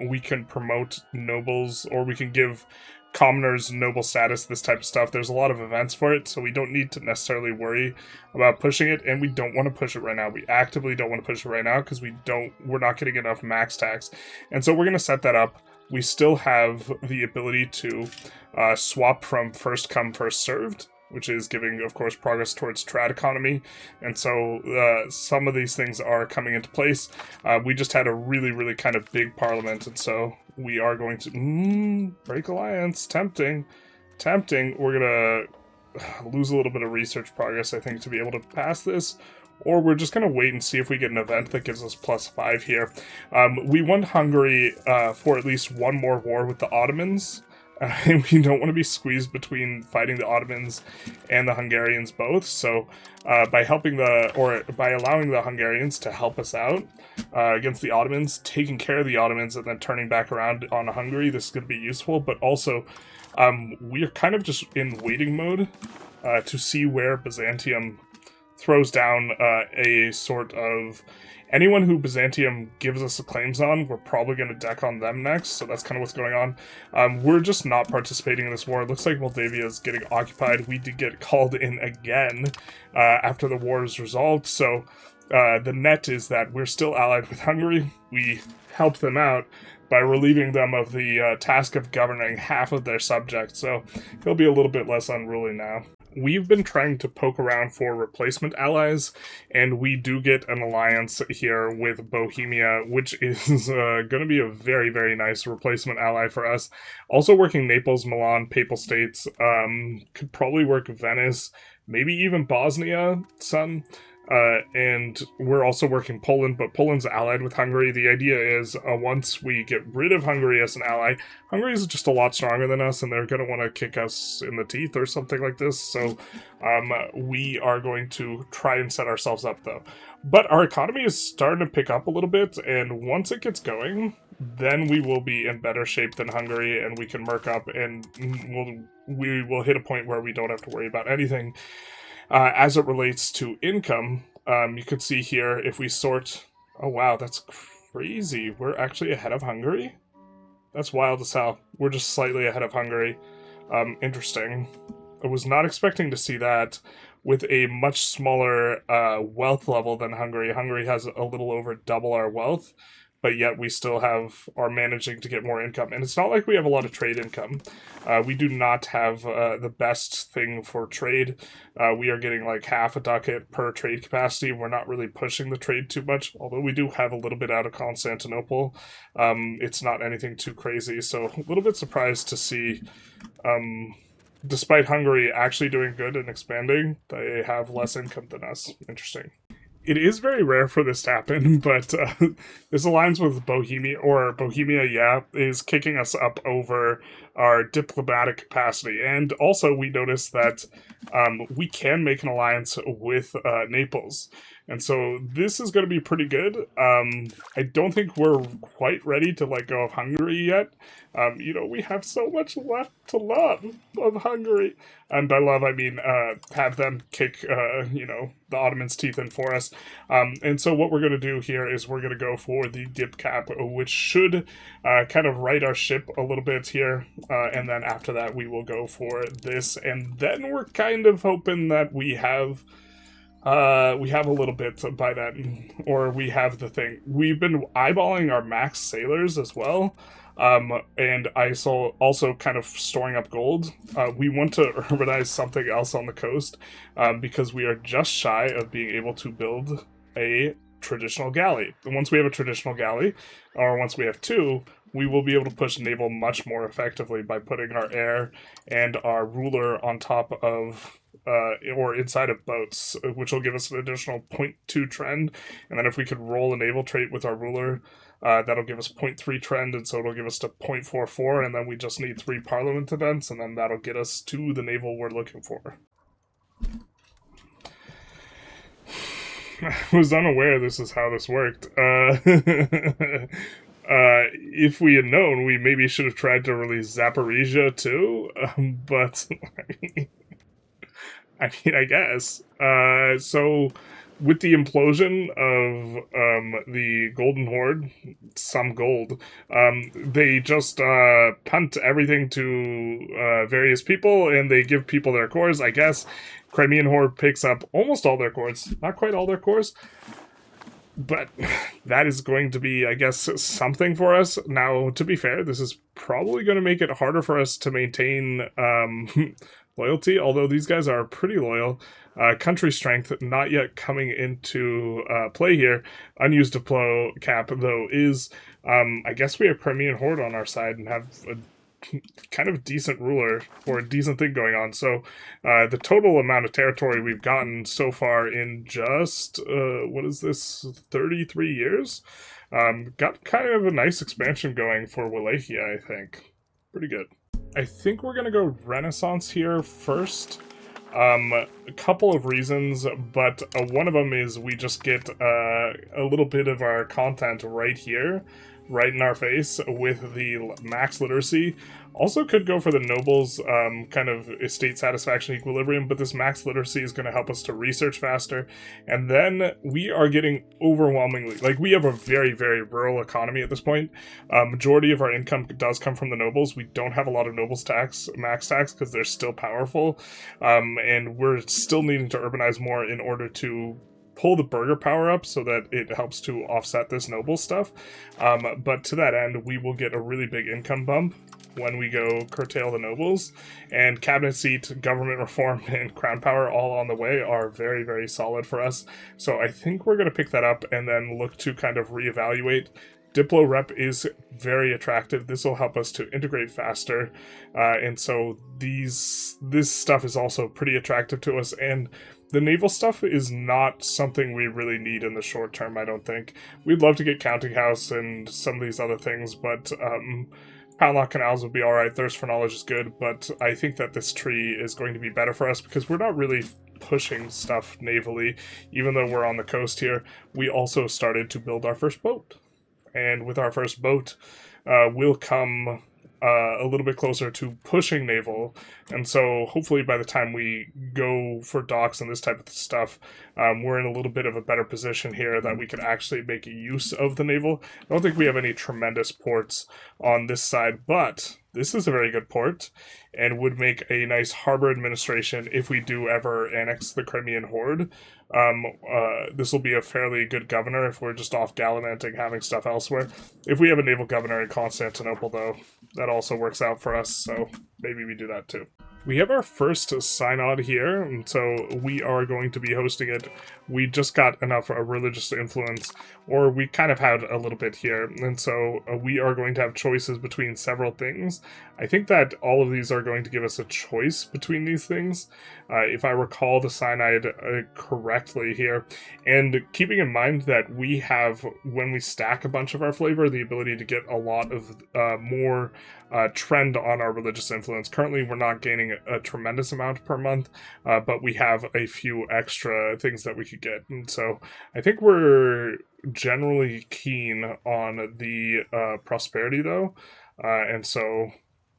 We can promote nobles, or we can give commoners noble status, this type of stuff. There's a lot of events for it, so we don't need to necessarily worry about pushing it, and we don't want to push it right now. We actively don't want to push it right now because we're not getting enough max tax. And so we're going to set that up. We still have the ability to swap from first come, first served, which is giving, of course, progress towards trad economy. And so some of these things are coming into place. We just had a really, really kind of big parliament, and so we are going to break alliance. Tempting. We're going to lose a little bit of research progress, I think, to be able to pass this. Or we're just going to wait and see if we get an event that gives us +5 here. We want Hungary for at least one more war with the Ottomans. And we don't want to be squeezed between fighting the Ottomans and the Hungarians both. So by allowing the Hungarians to help us out against the Ottomans, taking care of the Ottomans, and then turning back around on Hungary, this is going to be useful. But also, we are kind of just in waiting mode to see where Byzantium throws down a sort of... Anyone who Byzantium gives us the claims on, we're probably going to deck on them next, so that's kind of what's going on. We're just not participating in this war. It looks like Moldavia is getting occupied. We did get called in again after the war is resolved, so the net is that we're still allied with Hungary. We helped them out by relieving them of the task of governing half of their subjects, so he'll be a little bit less unruly now. We've been trying to poke around for replacement allies, and we do get an alliance here with Bohemia, which is going to be a very, very nice replacement ally for us. Also working Naples, Milan, Papal States, could probably work Venice, maybe even Bosnia, some. And we're also working Poland, but Poland's allied with Hungary. The idea is once we get rid of Hungary as an ally, Hungary is just a lot stronger than us, and they're going to want to kick us in the teeth or something like this. So we are going to try and set ourselves up, though. But our economy is starting to pick up a little bit, and once it gets going, then we will be in better shape than Hungary, and we can merc up, and we will hit a point where we don't have to worry about anything. As it relates to income, you could see here if we sort... Oh wow, that's crazy. We're actually ahead of Hungary? That's wild as hell. We're just slightly ahead of Hungary. Interesting. I was not expecting to see that with a much smaller wealth level than Hungary. Hungary has a little over double our wealth, but yet we still are managing to get more income. And it's not like we have a lot of trade income. We do not have the best thing for trade. We are getting like half a ducat per trade capacity. We're not really pushing the trade too much, although we do have a little bit out of Constantinople. It's not anything too crazy, so a little bit surprised to see, despite Hungary actually doing good and expanding, they have less income than us. Interesting. It is very rare for this to happen, but this aligns with Bohemia, is kicking us up over our diplomatic capacity. And also, we noticed that we can make an alliance with Naples. And so this is going to be pretty good. I don't think we're quite ready to let go of Hungary yet. We have so much left to love of Hungary. And by love, I mean have them kick, the Ottomans' teeth in for us. And so what we're going to do here is we're going to go for the dip cap, which should kind of right our ship a little bit here. And then after that, we will go for this. And then we're kind of hoping that we have a little bit by then, or we have the thing. We've been eyeballing our max sailors as well, and I saw also kind of storing up gold. We want to urbanize something else on the coast, because we are just shy of being able to build a traditional galley. And once we have a traditional galley, or once we have two, we will be able to push naval much more effectively by putting our air and our ruler on top of or inside of boats, which will give us an additional 0.2 trend. And then if we could roll a naval trait with our ruler, that'll give us 0.3 trend, and so it'll give us to 0.44, and then we just need 3 parliament events, and then that'll get us to the naval we're looking for. I was unaware this is how this worked. If we had known, we maybe should have tried to release Zaporizhia too, but I mean, I guess. So, with the implosion of the Golden Horde, some gold, they just punt everything to various people, and they give people their cores, I guess. Crimean Horde picks up almost all their cores. Not quite all their cores. But that is going to be, I guess, something for us. Now, to be fair, this is probably going to make it harder for us to maintain loyalty, although these guys are pretty loyal. Country strength not yet coming into play here. Unused deploy cap, though, is, I guess we have Crimean Horde on our side and have a kind of decent ruler or a decent thing going on. So the total amount of territory we've gotten so far in just, 33 years? Got kind of a nice expansion going for Wallachia, I think. Pretty good. I think we're going to go Renaissance here first. A couple of reasons, but one of them is we just get a little bit of our content right here, right in our face with the max literacy. Also could go for the nobles kind of estate satisfaction equilibrium, but this max literacy is going to help us to research faster. And then we are getting overwhelmingly, like, we have a very, very rural economy at this point. Majority of our income does come from the nobles. We don't have a lot of nobles tax, max tax, because they're still powerful. And we're still needing to urbanize more in order to pull the burger power up so that it helps to offset this noble stuff. But to that end, we will get a really big income bump when we go curtail the nobles. And cabinet seat, government reform, and crown power all on the way are very, very solid for us. So I think we're going to pick that up and then look to kind of reevaluate. Diplo rep is very attractive. This will help us to integrate faster. And so this stuff is also pretty attractive to us. And the naval stuff is not something we really need in the short term, I don't think. We'd love to get Counting House and some of these other things, but Poundlock Canals would be alright. Thirst for Knowledge is good, but I think that this tree is going to be better for us because we're not really pushing stuff navally. Even though we're on the coast here, we also started to build our first boat. And with our first boat, we'll come a little bit closer to pushing naval, and so hopefully by the time we go for docks and this type of stuff, we're in a little bit of a better position here that we can actually make use of the naval. I don't think we have any tremendous ports on this side, but this is a very good port and would make a nice harbor administration if we do ever annex the Crimean Horde. This will be a fairly good governor if we're just off gallivanting, having stuff elsewhere. If we have a naval governor in Constantinople, though, that also works out for us, so maybe we do that too. We have our first synod here, and so we are going to be hosting it. We just got enough religious influence, or we kind of had a little bit here, and so we are going to have choices between several things. I think that all of these are going to give us a choice between these things, if I recall the synod correctly here. And keeping in mind that we have, when we stack a bunch of our flavor, the ability to get a lot of more trend on our religious influence. Currently, we're not gaining a tremendous amount per month, but we have a few extra things that we could get. And so I think we're generally keen on the prosperity, though. And so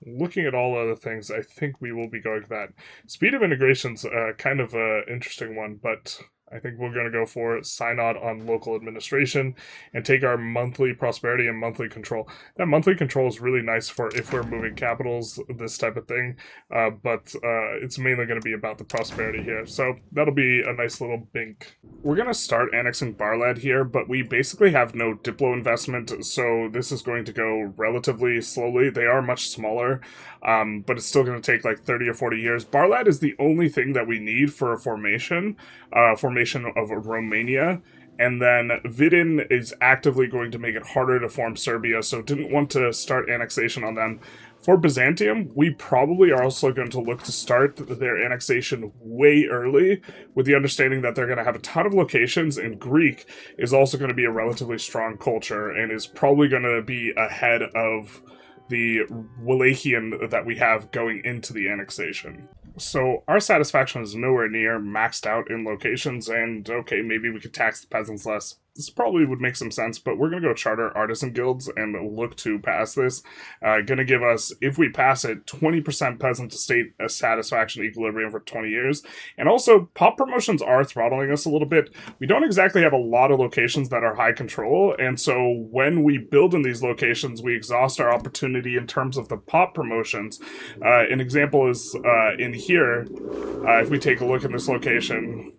looking at all other things, I think we will be going for that. Speed of integration's kind of an interesting one, but I think we're going to go for synod on local administration and take our monthly prosperity and monthly control. That monthly control is really nice for if we're moving capitals, this type of thing, but it's mainly going to be about the prosperity here. So that'll be a nice little bink. We're going to start annexing Barlad here, but we basically have no Diplo investment, so this is going to go relatively slowly. They are much smaller, but it's still going to take like 30 or 40 years. Barlad is the only thing that we need for a formation of Romania, and then Vidin is actively going to make it harder to form Serbia, so didn't want to start annexation on them. For Byzantium, we probably are also going to look to start their annexation way early, with the understanding that they're going to have a ton of locations, and Greek is also going to be a relatively strong culture, and is probably going to be ahead of the Wallachian that we have going into the annexation. So our satisfaction is nowhere near maxed out in locations, and okay, maybe we could tax the peasants less. This probably would make some sense, but we're going to go charter artisan guilds and look to pass this. Going to give us, if we pass it, 20% peasant to state satisfaction equilibrium for 20 years. And also, pop promotions are throttling us a little bit. We don't exactly have a lot of locations that are high control, and so when we build in these locations, we exhaust our opportunity in terms of the pop promotions. An example is in here, if we take a look at this location,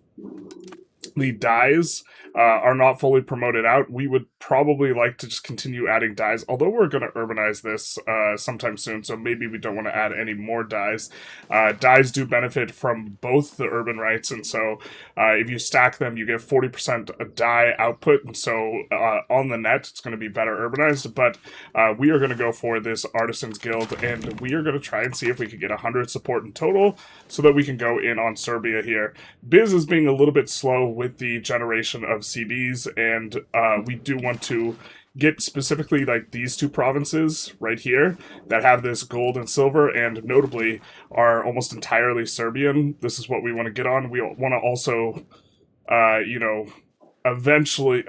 the dies are not fully promoted out. We would probably like to just continue adding dies, although we're going to urbanize this sometime soon, so maybe we don't want to add any more dies. Dies do benefit from both the urban rights, and so if you stack them, you get 40% die output, and so on the net, it's going to be better urbanized, but we are going to go for this Artisans Guild, and we are going to try and see if we can get 100 support in total, so that we can go in on Serbia here. Biz is being a little bit slow with the generation of CBs, and we do want to get specifically like these two provinces right here that have this gold and silver, and notably are almost entirely Serbian. This is what we want to get on. We want to also, eventually...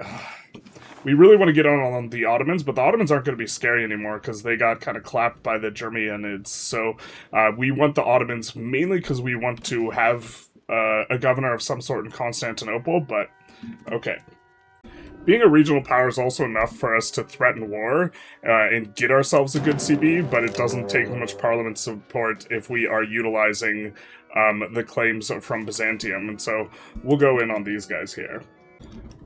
we really want to get on the Ottomans, but the Ottomans aren't going to be scary anymore because they got kind of clapped by the Germanids. So we want the Ottomans mainly because we want to have a governor of some sort in Constantinople, but okay. Being a regional power is also enough for us to threaten war and get ourselves a good CB, but it doesn't take much parliament support if we are utilizing the claims from Byzantium, and so we'll go in on these guys here.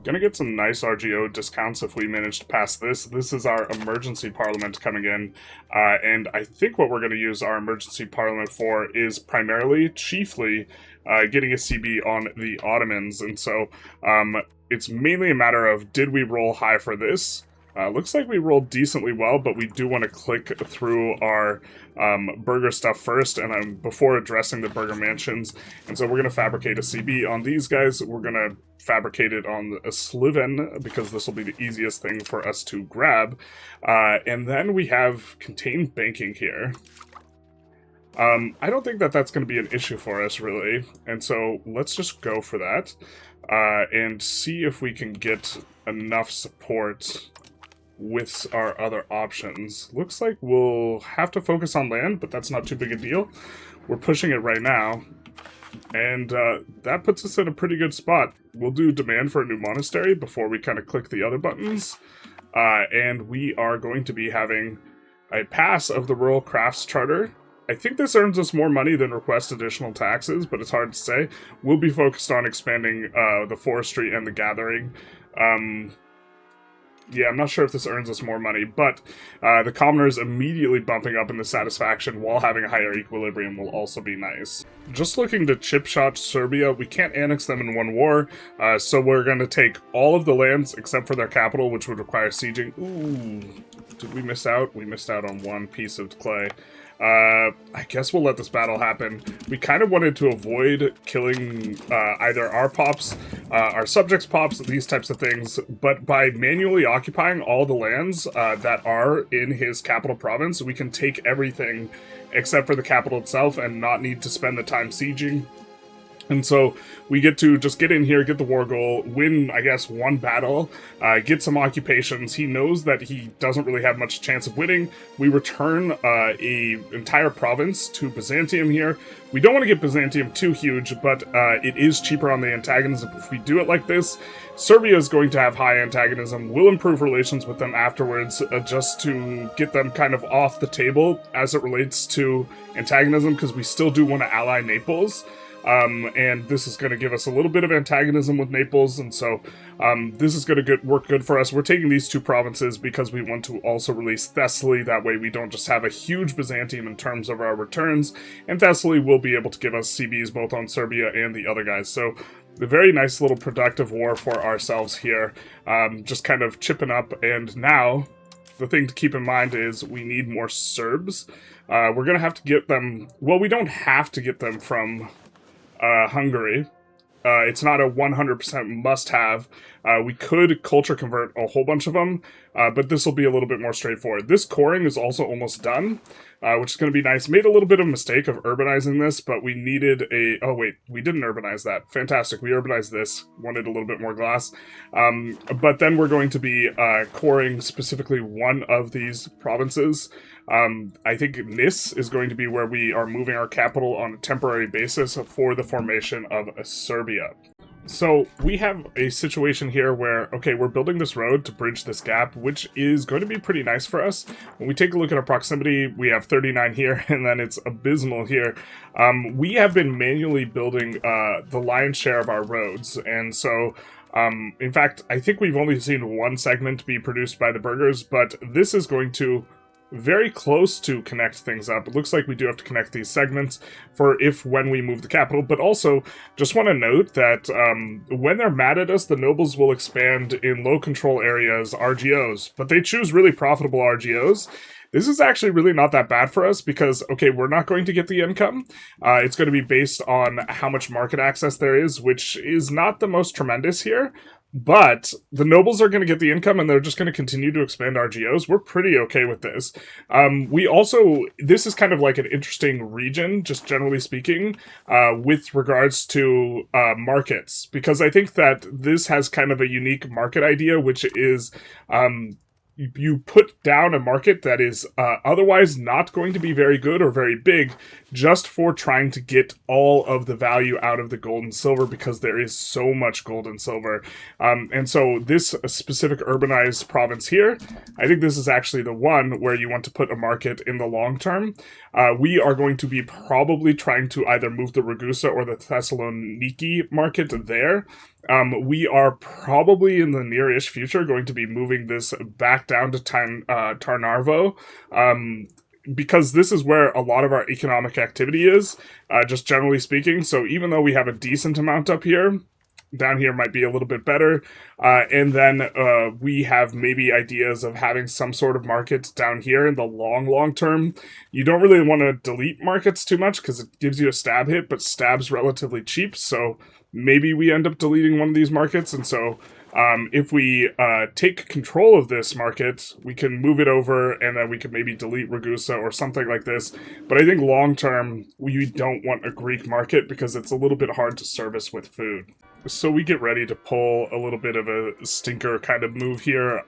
Gonna get some nice RGO discounts if we manage to pass this. This is our emergency parliament coming in, and I think what we're going to use our emergency parliament for is primarily, chiefly, getting a CB on the Ottomans, and so it's mainly a matter of, did we roll high for this? Looks like we rolled decently well, but we do want to click through our burger stuff first, and before addressing the burger mansions. And so we're going to fabricate a CB on these guys. We're going to fabricate it on a Sliven, because this will be the easiest thing for us to grab. And then we have contained banking here. I don't think that that's going to be an issue for us, really. And so let's just go for that and see if we can get enough support with our other options. Looks like we'll have to focus on land, but that's not too big a deal. We're pushing it right now, and that puts us in a pretty good spot. We'll do demand for a new monastery before we kind of click the other buttons, and we are going to be having a pass of the Rural Crafts Charter. I think this earns us more money than request additional taxes, but it's hard to say. We'll be focused on expanding the forestry and the gathering. Yeah, I'm not sure if this earns us more money, but the commoners immediately bumping up in the satisfaction while having a higher equilibrium will also be nice. Just looking to chip shot Serbia, we can't annex them in one war, so we're going to take all of the lands except for their capital, which would require sieging. Ooh, did we miss out? We missed out on one piece of clay. I guess we'll let this battle happen. We kind of wanted to avoid killing either our pops, our subjects' pops, these types of things, but by manually occupying all the lands that are in his capital province, we can take everything except for the capital itself and not need to spend the time sieging. And so we get to just get in here, get the war goal, win, I guess, one battle, get some occupations. He knows that he doesn't really have much chance of winning. We return a entire province to Byzantium here. We don't want to get Byzantium too huge, but it is cheaper on the antagonism if we do it like this. Serbia is going to have high antagonism. We'll improve relations with them afterwards just to get them kind of off the table as it relates to antagonism, because we still do want to ally Naples. And this is going to give us a little bit of antagonism with Naples, and so this is going to work good for us. We're taking these two provinces because we want to also release Thessaly. That way we don't just have a huge Byzantium in terms of our returns, and Thessaly will be able to give us CBs both on Serbia and the other guys. So a very nice little productive war for ourselves here, just kind of chipping up. And now the thing to keep in mind is we need more Serbs. We're going to have to get them, well, we don't have to get them from Hungary. It's not a 100% must-have. We could culture convert a whole bunch of them, but this will be a little bit more straightforward. This coring is also almost done, which is going to be nice. Made a little bit of a mistake of urbanizing this, but we needed a... Oh, wait, we didn't urbanize that. Fantastic. We urbanized this. Wanted a little bit more glass. But then we're going to be coring specifically one of these provinces. I think Nis is going to be where we are moving our capital on a temporary basis for the formation of Serbia. So we have a situation here where, okay, we're building this road to bridge this gap, which is going to be pretty nice for us. When we take a look at our proximity, we have 39 here, and then it's abysmal here. We have been manually building the lion's share of our roads, and so... in fact, I think we've only seen one segment be produced by the burghers, but this is going to very close to connect things up. It looks like we do have to connect these segments for when we move the capital, but also just want to note that when they're mad at us, the nobles will expand in low control areas, RGOs, but they choose really profitable RGOs. This is actually really not that bad for us because, okay, we're not going to get the income. It's going to be based on how much market access there is, which is not the most tremendous here. But the nobles are going to get the income, and they're just going to continue to expand RGOs. We're pretty okay with this. We also, this is kind of like an interesting region, just generally speaking, with regards to markets, because I think that this has kind of a unique market idea, which is you put down a market that is otherwise not going to be very good or very big, just for trying to get all of the value out of the gold and silver, because there is so much gold and silver. And so this specific urbanized province here, I think this is actually the one where you want to put a market in the long term. We are going to be probably trying to either move the Ragusa or the Thessaloniki market there. We are probably in the near-ish future going to be moving this back down to Tarnarvo, because this is where a lot of our economic activity is, just generally speaking. So even though we have a decent amount up here, down here might be a little bit better. And then we have maybe ideas of having some sort of market down here in the long term. You don't really want to delete markets too much because it gives you a stab hit, but stab's relatively cheap, so maybe we end up deleting one of these markets. And so if we take control of this market, we can move it over, and then we can maybe delete Ragusa or something like this. But I think long term, we don't want a Greek market because it's a little bit hard to service with food. So we get ready to pull a little bit of a stinker kind of move here.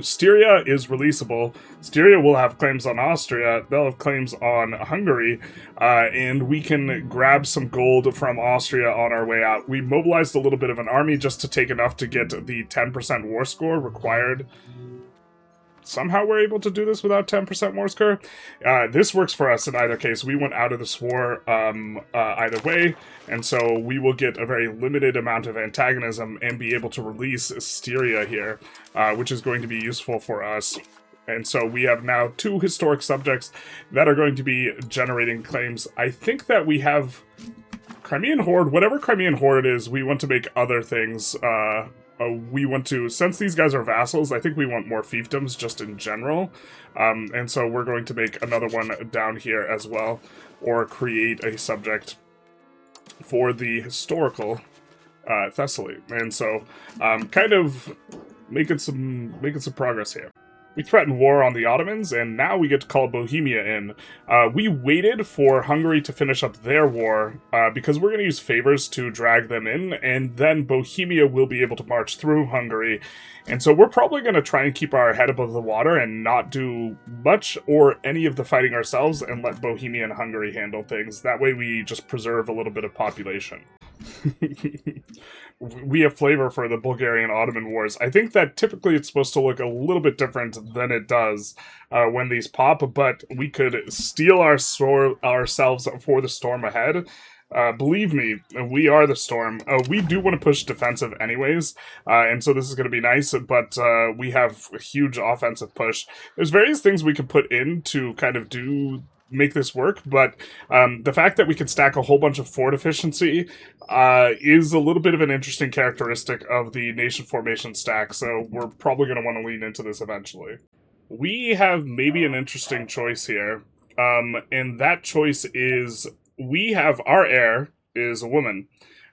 Styria is releasable. Styria will have claims on Austria. They'll have claims on Hungary. And we can grab some gold from Austria on our way out. We mobilized a little bit of an army just to take enough to get the 10% war score required somehow we're able to do this without 10% Morse code. This works for us in either case. We went out of this war either way, and so we will get a very limited amount of antagonism and be able to release Styria here, which is going to be useful for us. And so we have now 2 historic subjects that are going to be generating claims. I think that we have Crimean Horde. Whatever Crimean Horde is, we want to make other things. We want to, since these guys are vassals, I think we want more fiefdoms just in general. And so we're going to make another one down here as well, or create a subject for the historical Thessaly. And so kind of making some progress here. We threatened war on the Ottomans, and now we get to call Bohemia in. We waited for Hungary to finish up their war, because we're going to use favors to drag them in, and then Bohemia will be able to march through Hungary. And so we're probably going to try and keep our head above the water and not do much or any of the fighting ourselves, and let Bohemia and Hungary handle things. That way we just preserve a little bit of population. We have flavor for the Bulgarian-Ottoman wars. I think that typically it's supposed to look a little bit different than it does when these pop, but we could steel ourselves for the storm ahead. Believe me, we are the storm. We do want to push defensive anyways, and so this is going to be nice, but we have a huge offensive push. There's various things we can put in to kind of make this work, but the fact that we can stack a whole bunch of fort efficiency is a little bit of an interesting characteristic of the nation formation stack, so we're probably going to want to lean into this eventually. We have maybe an interesting choice here, and that choice is we have our heir is a woman,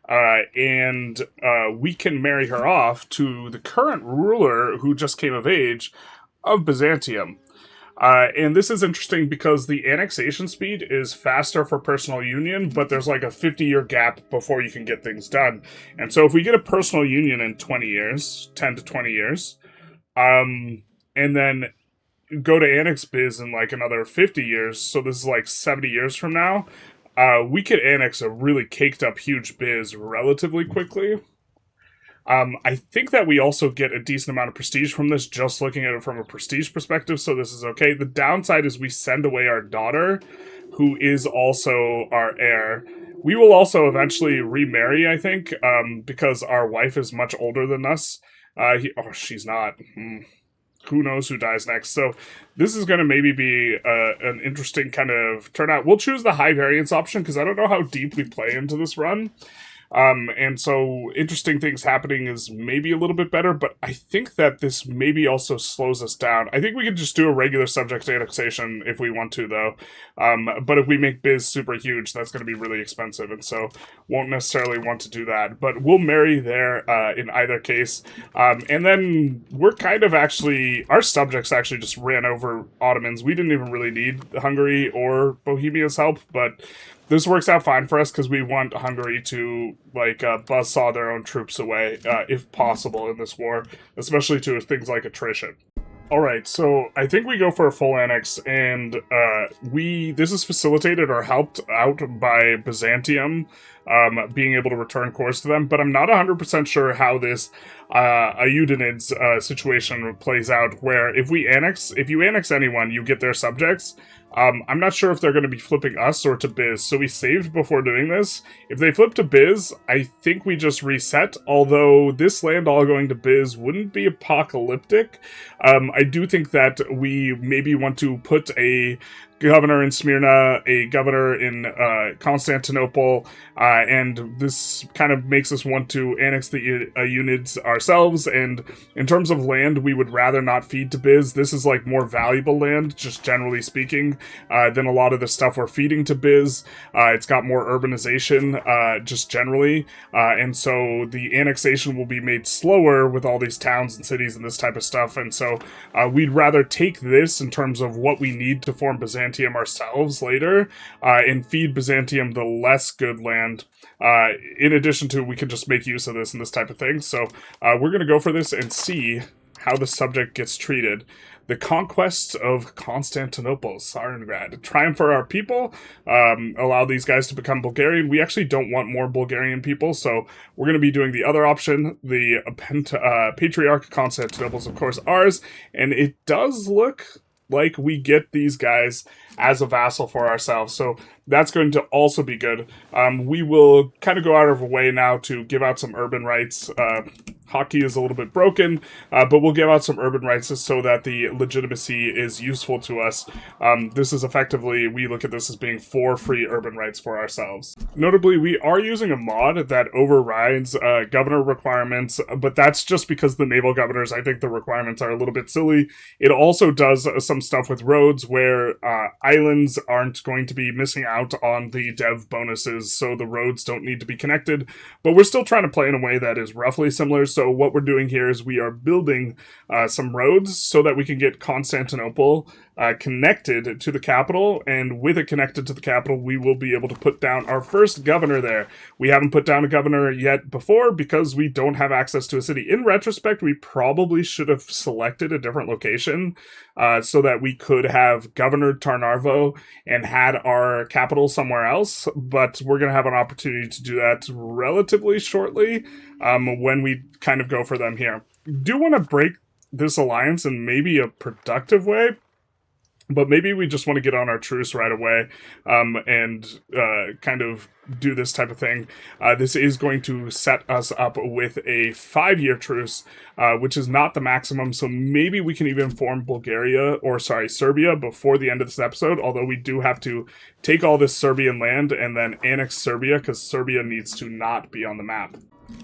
and we can marry her off to the current ruler who just came of age of Byzantium. And this is interesting because the annexation speed is faster for personal union, but there's like a 50-year gap before you can get things done. And so if we get a personal union in 20 years, 10 to 20 years, and then go to annex Biz in like another 50 years, so this is like 70 years from now, we could annex a really caked up huge Biz relatively quickly. I think that we also get a decent amount of prestige from this, just looking at it from a prestige perspective, so this is okay. The downside is we send away our daughter, who is also our heir. We will also eventually remarry, I think, because our wife is much older than us. She's not. Who knows who dies next? So this is going to maybe be an interesting kind of turnout. We'll choose the high variance option, because I don't know how deep we play into this run. And so interesting things happening is maybe a little bit better, but I think that this maybe also slows us down. I think we could just do a regular subject annexation if we want to, though. But if we make Biz super huge, that's going to be really expensive, and so won't necessarily want to do that. But we'll marry there in either case. And then we're kind of actually, our subjects actually just ran over Ottomans. We didn't even really need Hungary or Bohemia's help, but this works out fine for us because we want Hungary to, like, buzzsaw their own troops away, if possible, in this war, especially to things like attrition. Alright, so I think we go for a full annex, and this is facilitated or helped out by Byzantium being able to return cores to them, but I'm not 100% sure how this Eudenids situation plays out, where if you annex anyone, you get their subjects. I'm not sure if they're going to be flipping us or to Biz, so we saved before doing this. If they flip to Biz, I think we just reset, although this land all going to Biz wouldn't be apocalyptic. I do think that we maybe want to put a governor in Smyrna, a governor in Constantinople, and this kind of makes us want to annex the Eunids ourselves, and in terms of land, we would rather not feed to Biz. This is like more valuable land, just generally speaking, than a lot of the stuff we're feeding to Biz. It's got more urbanization, just generally, and so the annexation will be made slower with all these towns and cities and this type of stuff, and so we'd rather take this in terms of what we need to form Byzantium ourselves later, and feed Byzantium the less good land. In addition to, we can just make use of this and this type of thing. So we're going to go for this and see how the subject gets treated. the conquest of Constantinople, Sarengrad. Triumph for our people, allow these guys to become Bulgarian. We actually don't want more Bulgarian people, so we're going to be doing the other option. The Patriarch of Constantinople is, of course, ours, and it does look like we get these guys as a vassal for ourselves, so that's going to also be good. We will kind of go out of our way now to give out some urban rights. Hockey is a little bit broken, but we'll give out some urban rights so that the legitimacy is useful to us. This is effectively, we look at this as being 4 free urban rights for ourselves. Notably, we are using a mod that overrides governor requirements, but that's just because the naval governors, I think the requirements are a little bit silly. It also does some stuff with roads where islands aren't going to be missing out on the dev bonuses, so the roads don't need to be connected, but we're still trying to play in a way that is roughly similar. So what we're doing here is we are building some roads so that we can get Constantinople connected to the capital, and with it connected to the capital, we will be able to put down our first governor there. We haven't put down a governor yet before because we don't have access to a city. In retrospect, we probably should have selected a different location so that we could have governed Tarnarvo and had our capital somewhere else, but we're going to have an opportunity to do that relatively shortly when we kind of go for them here. Do want to break this alliance in maybe a productive way, but maybe we just want to get on our truce right away and kind of do this type of thing. This is going to set us up with a 5-year truce, which is not the maximum, so maybe we can even form Serbia before the end of this episode, although we do have to take all this Serbian land and then annex Serbia, because Serbia needs to not be on the map.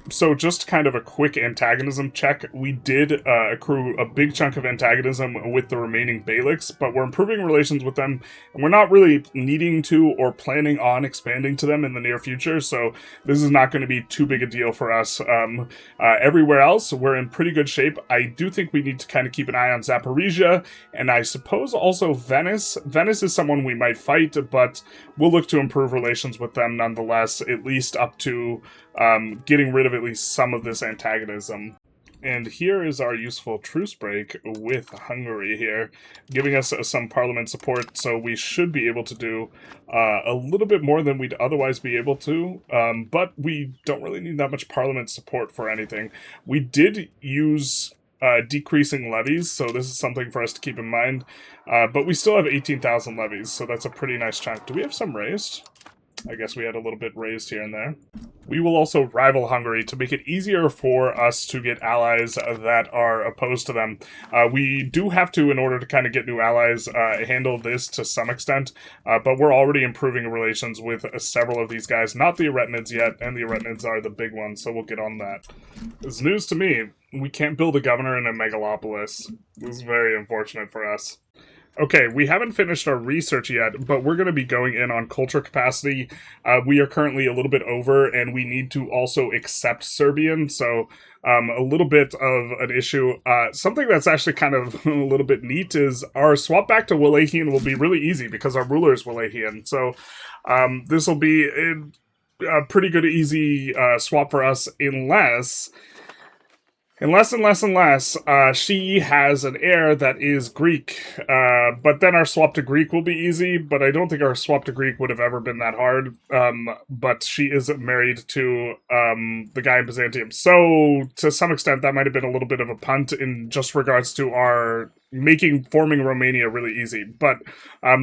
So just kind of a quick antagonism check. We did accrue a big chunk of antagonism with the remaining Beyliks, but we're improving relations with them, and we're not really needing to or planning on expanding to them in the near future, so this is not going to be too big a deal for us. Everywhere else, we're in pretty good shape. I do think we need to kind of keep an eye on Zaporizhia, and I suppose also Venice. Venice is someone we might fight, but we'll look to improve relations with them nonetheless, at least up to getting rid of at least some of this antagonism. And here is our useful truce break with Hungary here, giving us some parliament support, so we should be able to do a little bit more than we'd otherwise be able to, but we don't really need that much parliament support for anything. We did use decreasing levies, so this is something for us to keep in mind, but we still have 18,000 levies, so that's a pretty nice chunk. Do we have some raised? I guess we had a little bit raised here and there. We will also rival Hungary to make it easier for us to get allies that are opposed to them. We do have to, in order to kind of get new allies, handle this to some extent, but we're already improving relations with several of these guys. Not the Aretinids yet, and the Aretinids are the big ones, so we'll get on that. It's news to me. We can't build a governor in a megalopolis. This is very unfortunate for us. Okay, we haven't finished our research yet, but we're going to be going in on culture capacity. We are currently a little bit over, and we need to also accept Serbian, so a little bit of an issue. Something that's actually kind of a little bit neat is our swap back to Wallachia will be really easy because our ruler is Wallachia. So this will be a pretty good, easy swap for us, unless she has an heir that is Greek, but then our swap to Greek will be easy, but I don't think our swap to Greek would have ever been that hard, but she is married to the guy in Byzantium, so to some extent that might have been a little bit of a punt in just regards to our forming Romania really easy, but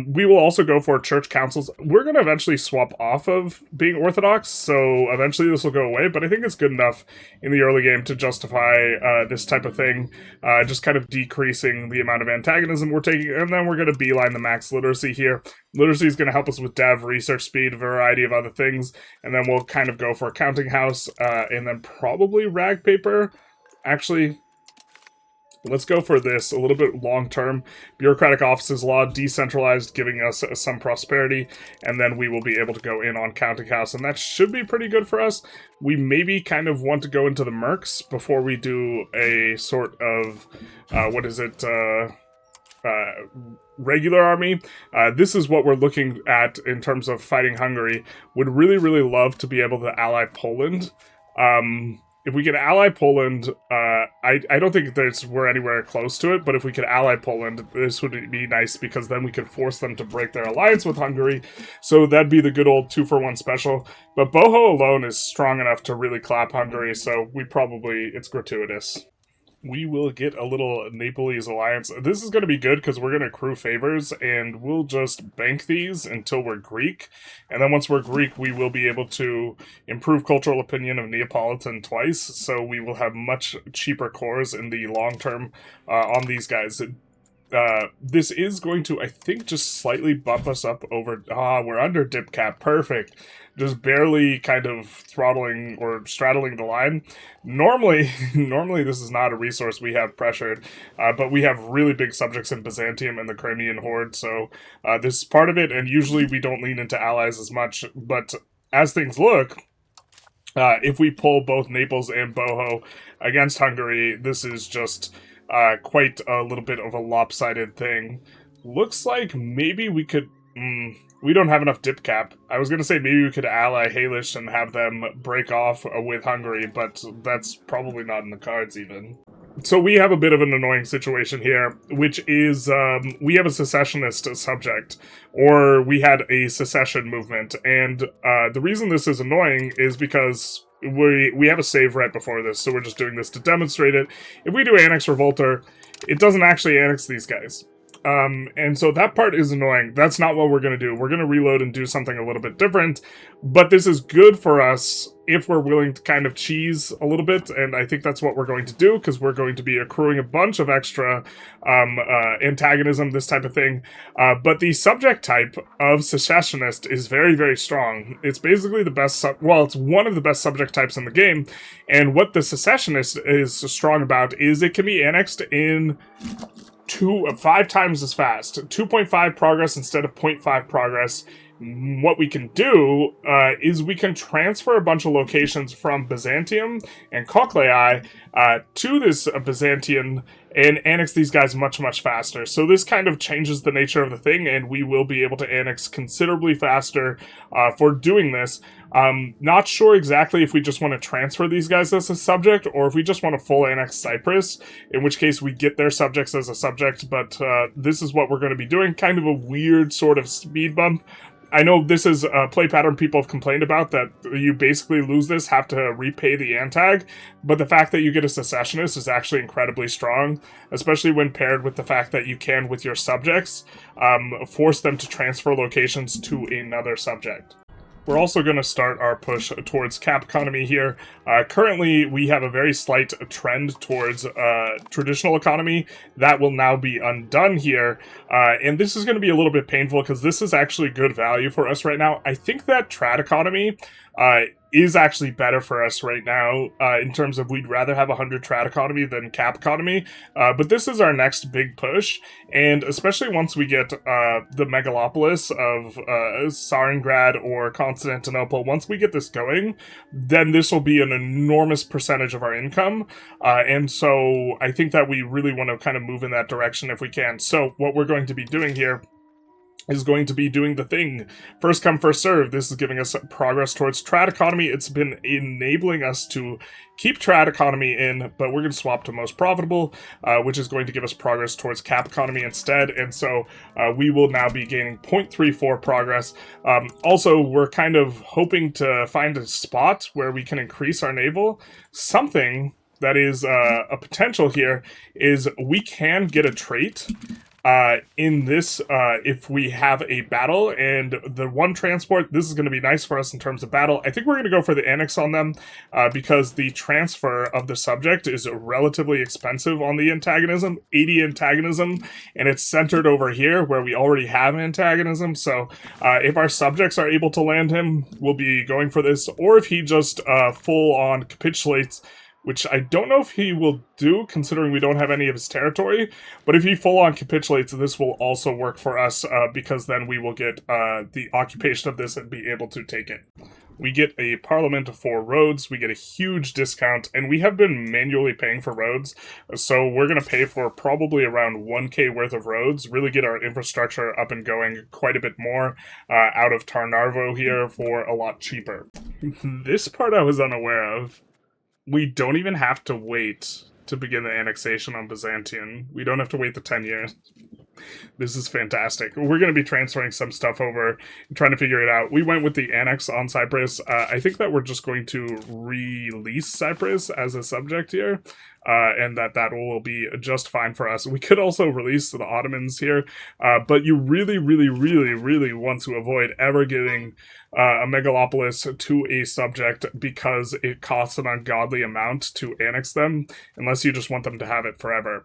we will also go for church councils. We're going to eventually swap off of being Orthodox, so eventually this will go away, but I think it's good enough in the early game to justify this type of thing, just kind of decreasing the amount of antagonism we're taking, and then we're going to beeline the max literacy here. Literacy is going to help us with dev, research speed, a variety of other things, and then we'll kind of go for a counting house, and then probably rag paper. Actually, let's go for this, a little bit long-term. Bureaucratic offices law, decentralized, giving us some prosperity, and then we will be able to go in on counting house, and that should be pretty good for us. We maybe kind of want to go into the mercs before we do a sort of, regular army. This is what we're looking at in terms of fighting Hungary. Would really, really love to be able to ally Poland. if we can ally Poland, I don't think we're anywhere close to it, but if we could ally Poland, this would be nice because then we could force them to break their alliance with Hungary. So that'd be the good old 2-for-1 special. But Boho alone is strong enough to really clap Hungary, so it's gratuitous. We will get a little Naples alliance. This is going to be good because we're going to accrue favors, and we'll just bank these until we're Greek. And then once we're Greek, we will be able to improve cultural opinion of Neapolitan twice, so we will have much cheaper cores in the long term on these guys. This is going to, I think, just slightly bump us up over... we're under dip cap. Perfect. Just barely kind of throttling or straddling the line. Normally this is not a resource we have pressured, but we have really big subjects in Byzantium and the Crimean Horde, so this is part of it, and usually we don't lean into allies as much, but as things look... if we pull both Naples and Boho against Hungary, this is just... quite a little bit of a lopsided thing. Looks like maybe we could... we don't have enough dip cap. I was going to say maybe we could ally Halish and have them break off with Hungary, but that's probably not in the cards even. So we have a bit of an annoying situation here, which is we have a secessionist subject, or we had a secession movement, and the reason this is annoying is because we have a save right before this, so we're just doing this to demonstrate it. If we do Annex Revolter, it doesn't actually annex these guys. And so that part is annoying. That's not what we're going to do. We're going to reload and do something a little bit different, but this is good for us if we're willing to kind of cheese a little bit, and I think that's what we're going to do, because we're going to be accruing a bunch of extra antagonism, this type of thing. But the subject type of secessionist is very, very strong. It's basically the best, it's one of the best subject types in the game, and what the secessionist is strong about is it can be annexed in 5 times as fast. 2.5 progress instead of 0.5 progress. What we can do is we can transfer a bunch of locations from Byzantium and Cochlei to this Byzantian and annex these guys much, much faster. So this kind of changes the nature of the thing, and we will be able to annex considerably faster for doing this. Not sure exactly if we just want to transfer these guys as a subject, or if we just want to full annex Cyprus, in which case we get their subjects as a subject, but this is what we're going to be doing. Kind of a weird sort of speed bump. I know this is a play pattern people have complained about, that you basically lose this, have to repay the antag, but the fact that you get a secessionist is actually incredibly strong, especially when paired with the fact that you can, with your subjects, force them to transfer locations to another subject. We're also going to start our push towards cap economy here. Currently, we have a very slight trend towards traditional economy. That will now be undone here. And this is going to be a little bit painful because this is actually good value for us right now. I think that trad economy is actually better for us right now in terms of we'd rather have 100 trad economy than cap economy. But this is our next big push. And especially once we get the megalopolis of Sarengrad or Constantinople, once we get this going, then this will be an enormous percentage of our income. And so I think that we really want to kind of move in that direction if we can. So what we're going to be doing here is going to be doing the thing. First come, first serve. This is giving us progress towards trad economy. It's been enabling us to keep trad economy in, but we're going to swap to most profitable, which is going to give us progress towards cap economy instead. And so we will now be gaining 0.34 progress. Also, we're kind of hoping to find a spot where we can increase our naval. Something that is a potential here is we can get a trait in this, if we have a battle, and the one transport, this is going to be nice for us in terms of battle. I think we're going to go for the annex on them, because the transfer of the subject is relatively expensive on the antagonism, 80 antagonism, and it's centered over here where we already have antagonism, so if our subjects are able to land him, we'll be going for this, or if he just full-on capitulates, which I don't know if he will do, considering we don't have any of his territory, but if he full-on capitulates, this will also work for us, because then we will get the occupation of this and be able to take it. We get a parliament for roads, we get a huge discount, and we have been manually paying for roads, so we're going to pay for probably around 1k worth of roads, really get our infrastructure up and going quite a bit more out of Tarnarvo here for a lot cheaper. This part I was unaware of. We don't even have to wait to begin the annexation on Byzantium. We don't have to wait the 10 years. This is fantastic. We're going to be transferring some stuff over and trying to figure it out. We went with the annex on Cyprus. I think that we're just going to release Cyprus as a subject here, and that will be just fine for us. We could also release the Ottomans here, but you really, really, really, really want to avoid ever giving a megalopolis to a subject because it costs an ungodly amount to annex them, unless you just want them to have it forever.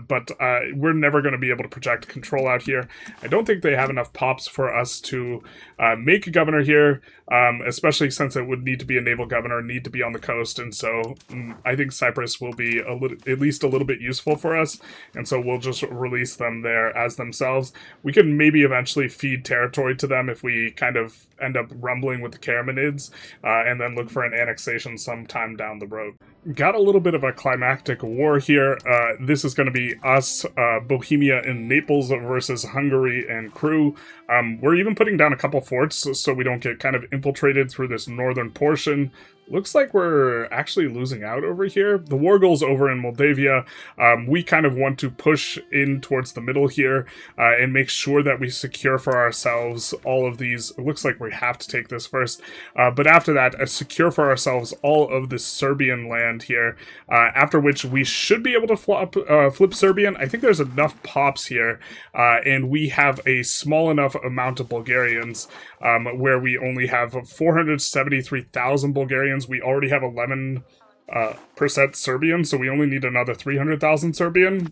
But we're never going to be able to project control out here. I don't think they have enough pops for us to make a governor here, especially since it would need to be a naval governor, need to be on the coast, and so I think Cyprus will be at least a little bit useful for us, and so we'll just release them there as themselves. We can maybe eventually feed territory to them if we kind of end up rumbling with the Karamanids, and then look for an annexation sometime down the road. Got a little bit of a climactic war here. This is going to be us, Bohemia and Naples versus Hungary and Crew. We're even putting down a couple forts so we don't get kind of infiltrated through this northern portion. Looks like we're actually losing out over here. The war goal's over in Moldavia. We kind of want to push in towards the middle here and make sure that we secure for ourselves all of these. It looks like we have to take this first. But after that, secure for ourselves all of this Serbian land here, after which we should be able to flip Serbian. I think there's enough pops here, and we have a small enough amount of Bulgarians where we only have 473,000 Bulgarians. We already have 11% Serbian, so we only need another 300,000 Serbian.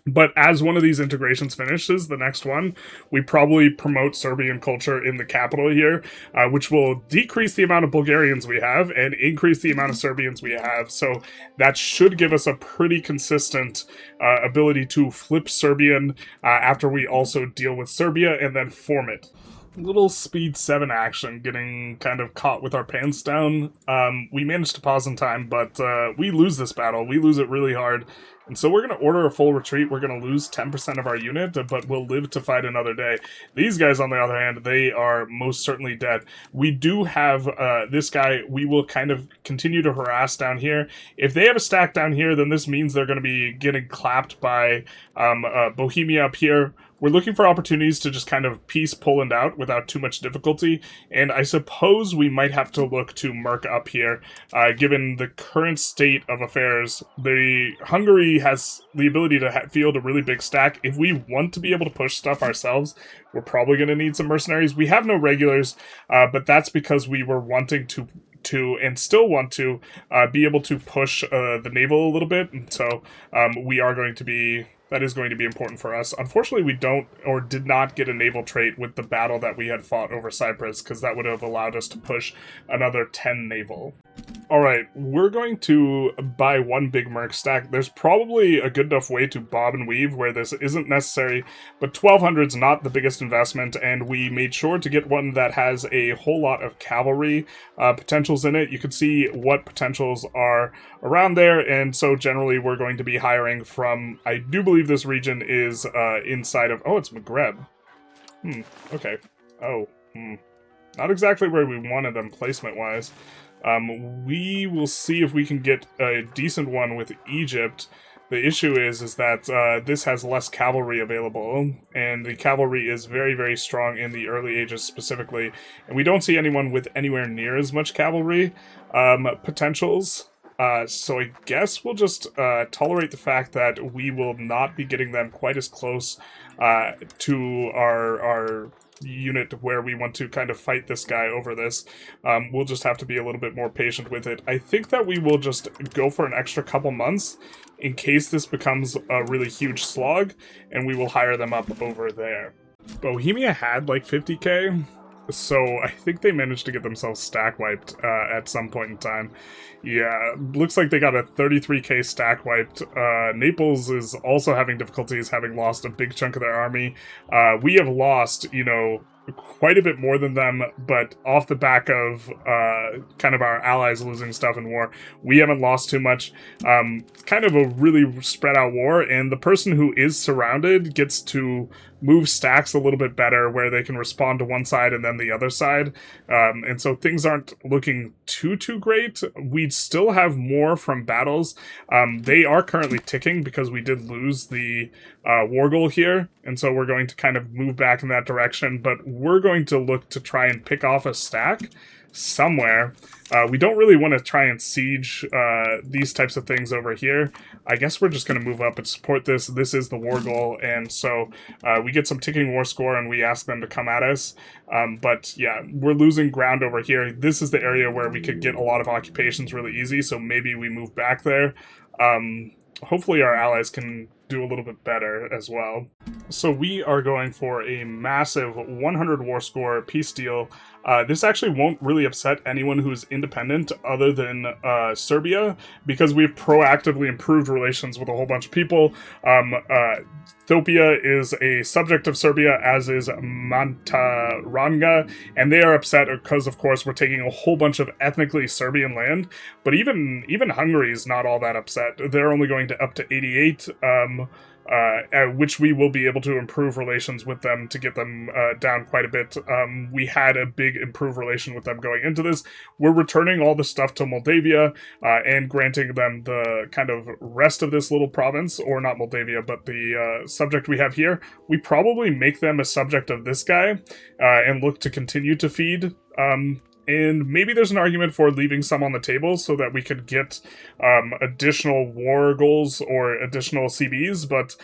But as one of these integrations finishes, the next one, we probably promote Serbian culture in the capital here, which will decrease the amount of Bulgarians we have and increase the amount of Serbians we have. So that should give us a pretty consistent ability to flip Serbian after we also deal with Serbia and then form it. Little speed 7 action, getting kind of caught with our pants down. We managed to pause in time, but we lose this battle. We lose it really hard. And so we're going to order a full retreat. We're going to lose 10% of our unit, but we'll live to fight another day. These guys, on the other hand, they are most certainly dead. We do have this guy. We will kind of continue to harass down here. If they have a stack down here, then this means they're going to be getting clapped by Bohemia up here. We're looking for opportunities to just kind of piece Poland out without too much difficulty, and I suppose we might have to look to Merc up here, given the current state of affairs. Hungary has the ability to field a really big stack. If we want to be able to push stuff ourselves, we're probably going to need some mercenaries. We have no regulars, but that's because we were wanting to and still want to be able to push the naval a little bit, and so we are going to be... That is going to be important for us. Unfortunately, we don't or did not get a naval trait with the battle that we had fought over Cyprus, because that would have allowed us to push another 10 naval. Alright, we're going to buy one big merc stack. There's probably a good enough way to bob and weave where this isn't necessary, but 1200 is not the biggest investment, and we made sure to get one that has a whole lot of cavalry potentials in it. You can see what potentials are around there, and so generally we're going to be hiring from, I do believe this region is inside of, oh, it's Maghreb. Okay. Not exactly where we wanted them placement-wise. We will see if we can get a decent one with Egypt. The issue is that this has less cavalry available, and the cavalry is very, very strong in the early ages specifically, and we don't see anyone with anywhere near as much cavalry potentials. So I guess we'll just tolerate the fact that we will not be getting them quite as close to our unit where we want to kind of fight this guy over this. We'll just have to be a little bit more patient with it. I think that we will just go for an extra couple months in case this becomes a really huge slog, and we will hire them up over there. Bohemia had like 50k, so I think they managed to get themselves stack wiped at some point in time. Yeah, looks like they got a 33k stack wiped. Naples is also having difficulties, having lost a big chunk of their army. We have lost, you know, quite a bit more than them, but off the back of kind of our allies losing stuff in war, we haven't lost too much. Kind of a really spread out war, and the person who is surrounded gets to move stacks a little bit better where they can respond to one side and then the other side. And so things aren't looking too great. We'd still have more from battles. They are currently ticking because we did lose the war goal here, and so we're going to kind of move back in that direction, but we're going to look to try and pick off a stack somewhere. We don't really want to try and siege these types of things over here. I guess we're just going to move up and support this. This is the war goal, and so we get some ticking war score and we ask them to come at us. But yeah, we're losing ground over here. This is the area where we could get a lot of occupations really easy, so maybe we move back there. Hopefully our allies can do a little bit better as well. So we are going for a massive 100 war score peace deal. This actually won't really upset anyone who's independent other than Serbia, because we've proactively improved relations with a whole bunch of people. Ethiopia is a subject of Serbia, as is Montenegro, and they are upset because, of course, we're taking a whole bunch of ethnically Serbian land. But even Hungary is not all that upset. They're only going to up to 88, at which we will be able to improve relations with them to get them down quite a bit. We had a big improved relation with them going into this. We're returning all the stuff to Moldavia and granting them the kind of rest of this little province, or not Moldavia, but the subject we have here. We probably make them a subject of this guy and look to continue to feed. And maybe there's an argument for leaving some on the table so that we could get additional war goals or additional CBs, but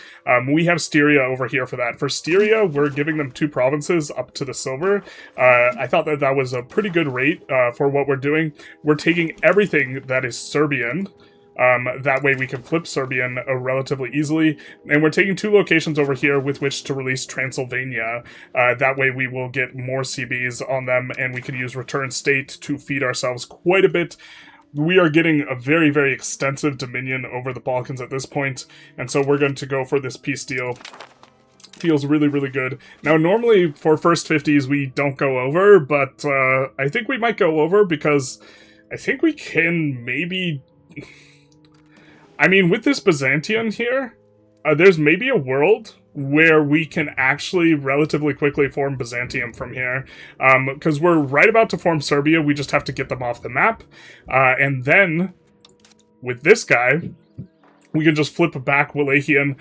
we have Styria over here for that. For Styria, we're giving them 2 provinces up to the silver. I thought that that was a pretty good rate for what we're doing. We're taking everything that is Serbian. That way we can flip Serbian relatively easily. And we're taking 2 locations over here with which to release Transylvania. That way we will get more CBs on them, and we can use Return State to feed ourselves quite a bit. We are getting a very, very extensive dominion over the Balkans at this point, and so we're going to go for this peace deal. Feels really, really good. Now, normally for first 50s we don't go over, but I think we might go over because I think we can maybe... I mean, with this Byzantium here, there's maybe a world where we can actually relatively quickly form Byzantium from here. Because we're right about to form Serbia, we just have to get them off the map. And then, with this guy, we can just flip back Wallachian.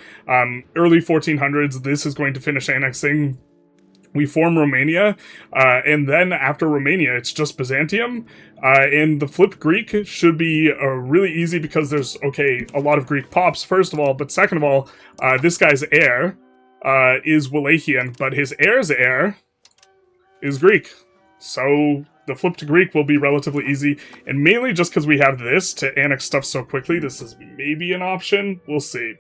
Early 1400s, this is going to finish annexing. We form Romania, and then after Romania, it's just Byzantium. And the flipped Greek should be really easy because there's, okay, a lot of Greek pops, first of all, but second of all, this guy's heir is Wallachian, but his heir's heir is Greek. So the flip to Greek will be relatively easy, and mainly just because we have this to annex stuff so quickly, this is maybe an option. We'll see.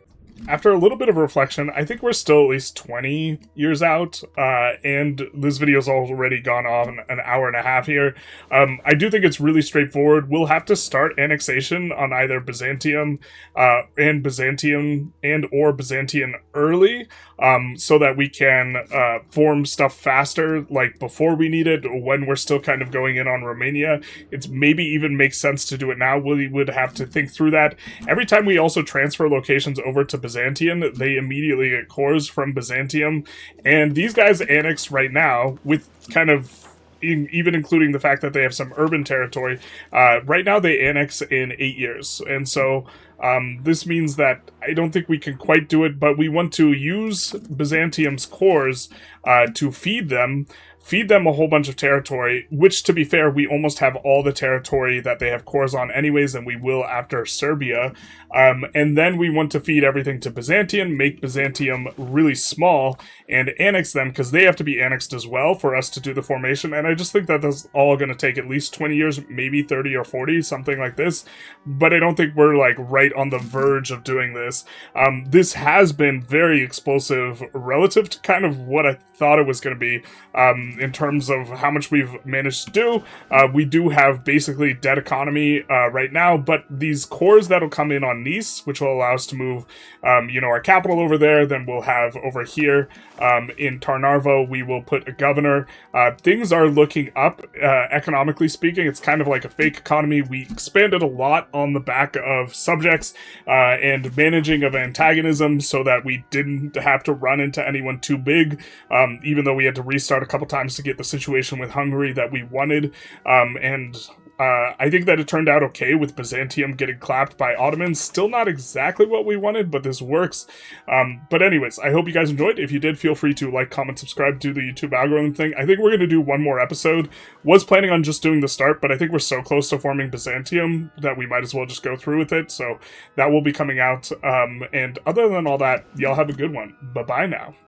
After a little bit of reflection, I think we're still at least 20 years out, and this video's already gone on an hour and a half here. I do think it's really straightforward. We'll have to start annexation on either Byzantium or Byzantian early, so that we can form stuff faster, like before we need it, when we're still kind of going in on Romania. It's maybe even makes sense to do it now. We would have to think through that. Every time we also transfer locations over to Byzantium, they immediately get cores from Byzantium, and these guys annex right now with kind of even including the fact that they have some urban territory. Right now they annex in 8 years, and so this means that I don't think we can quite do it, but we want to use Byzantium's cores to feed them a whole bunch of territory, which, to be fair, we almost have all the territory that they have cores on anyways, and we will after Serbia. And then we want to feed everything to Byzantium, make Byzantium really small, and annex them, because they have to be annexed as well for us to do the formation. And I just think that that's all going to take at least 20 years, maybe 30 or 40, something like this. But I don't think we're, like, right on the verge of doing this. This has been very explosive relative to kind of what I thought it was going to be. In terms of how much we've managed to do, we do have basically dead economy right now, but these cores that'll come in on Nice, which will allow us to move, our capital over there. Then we'll have over here in Tarnarvo, we will put a governor. Things are looking up economically speaking. It's kind of like a fake economy. We expanded a lot on the back of subjects. projects, and managing of antagonism so that we didn't have to run into anyone too big, even though we had to restart a couple times to get the situation with Hungary that we wanted. I think that it turned out okay with Byzantium getting clapped by Ottomans. Still not exactly what we wanted, but this works. But anyways, I hope you guys enjoyed. If you did, feel free to like, comment, subscribe to the YouTube algorithm thing. I think we're going to do one more episode. Was planning on just doing the start, but I think we're so close to forming Byzantium that we might as well just go through with it. So that will be coming out. And other than all that, y'all have a good one. Bye-bye now.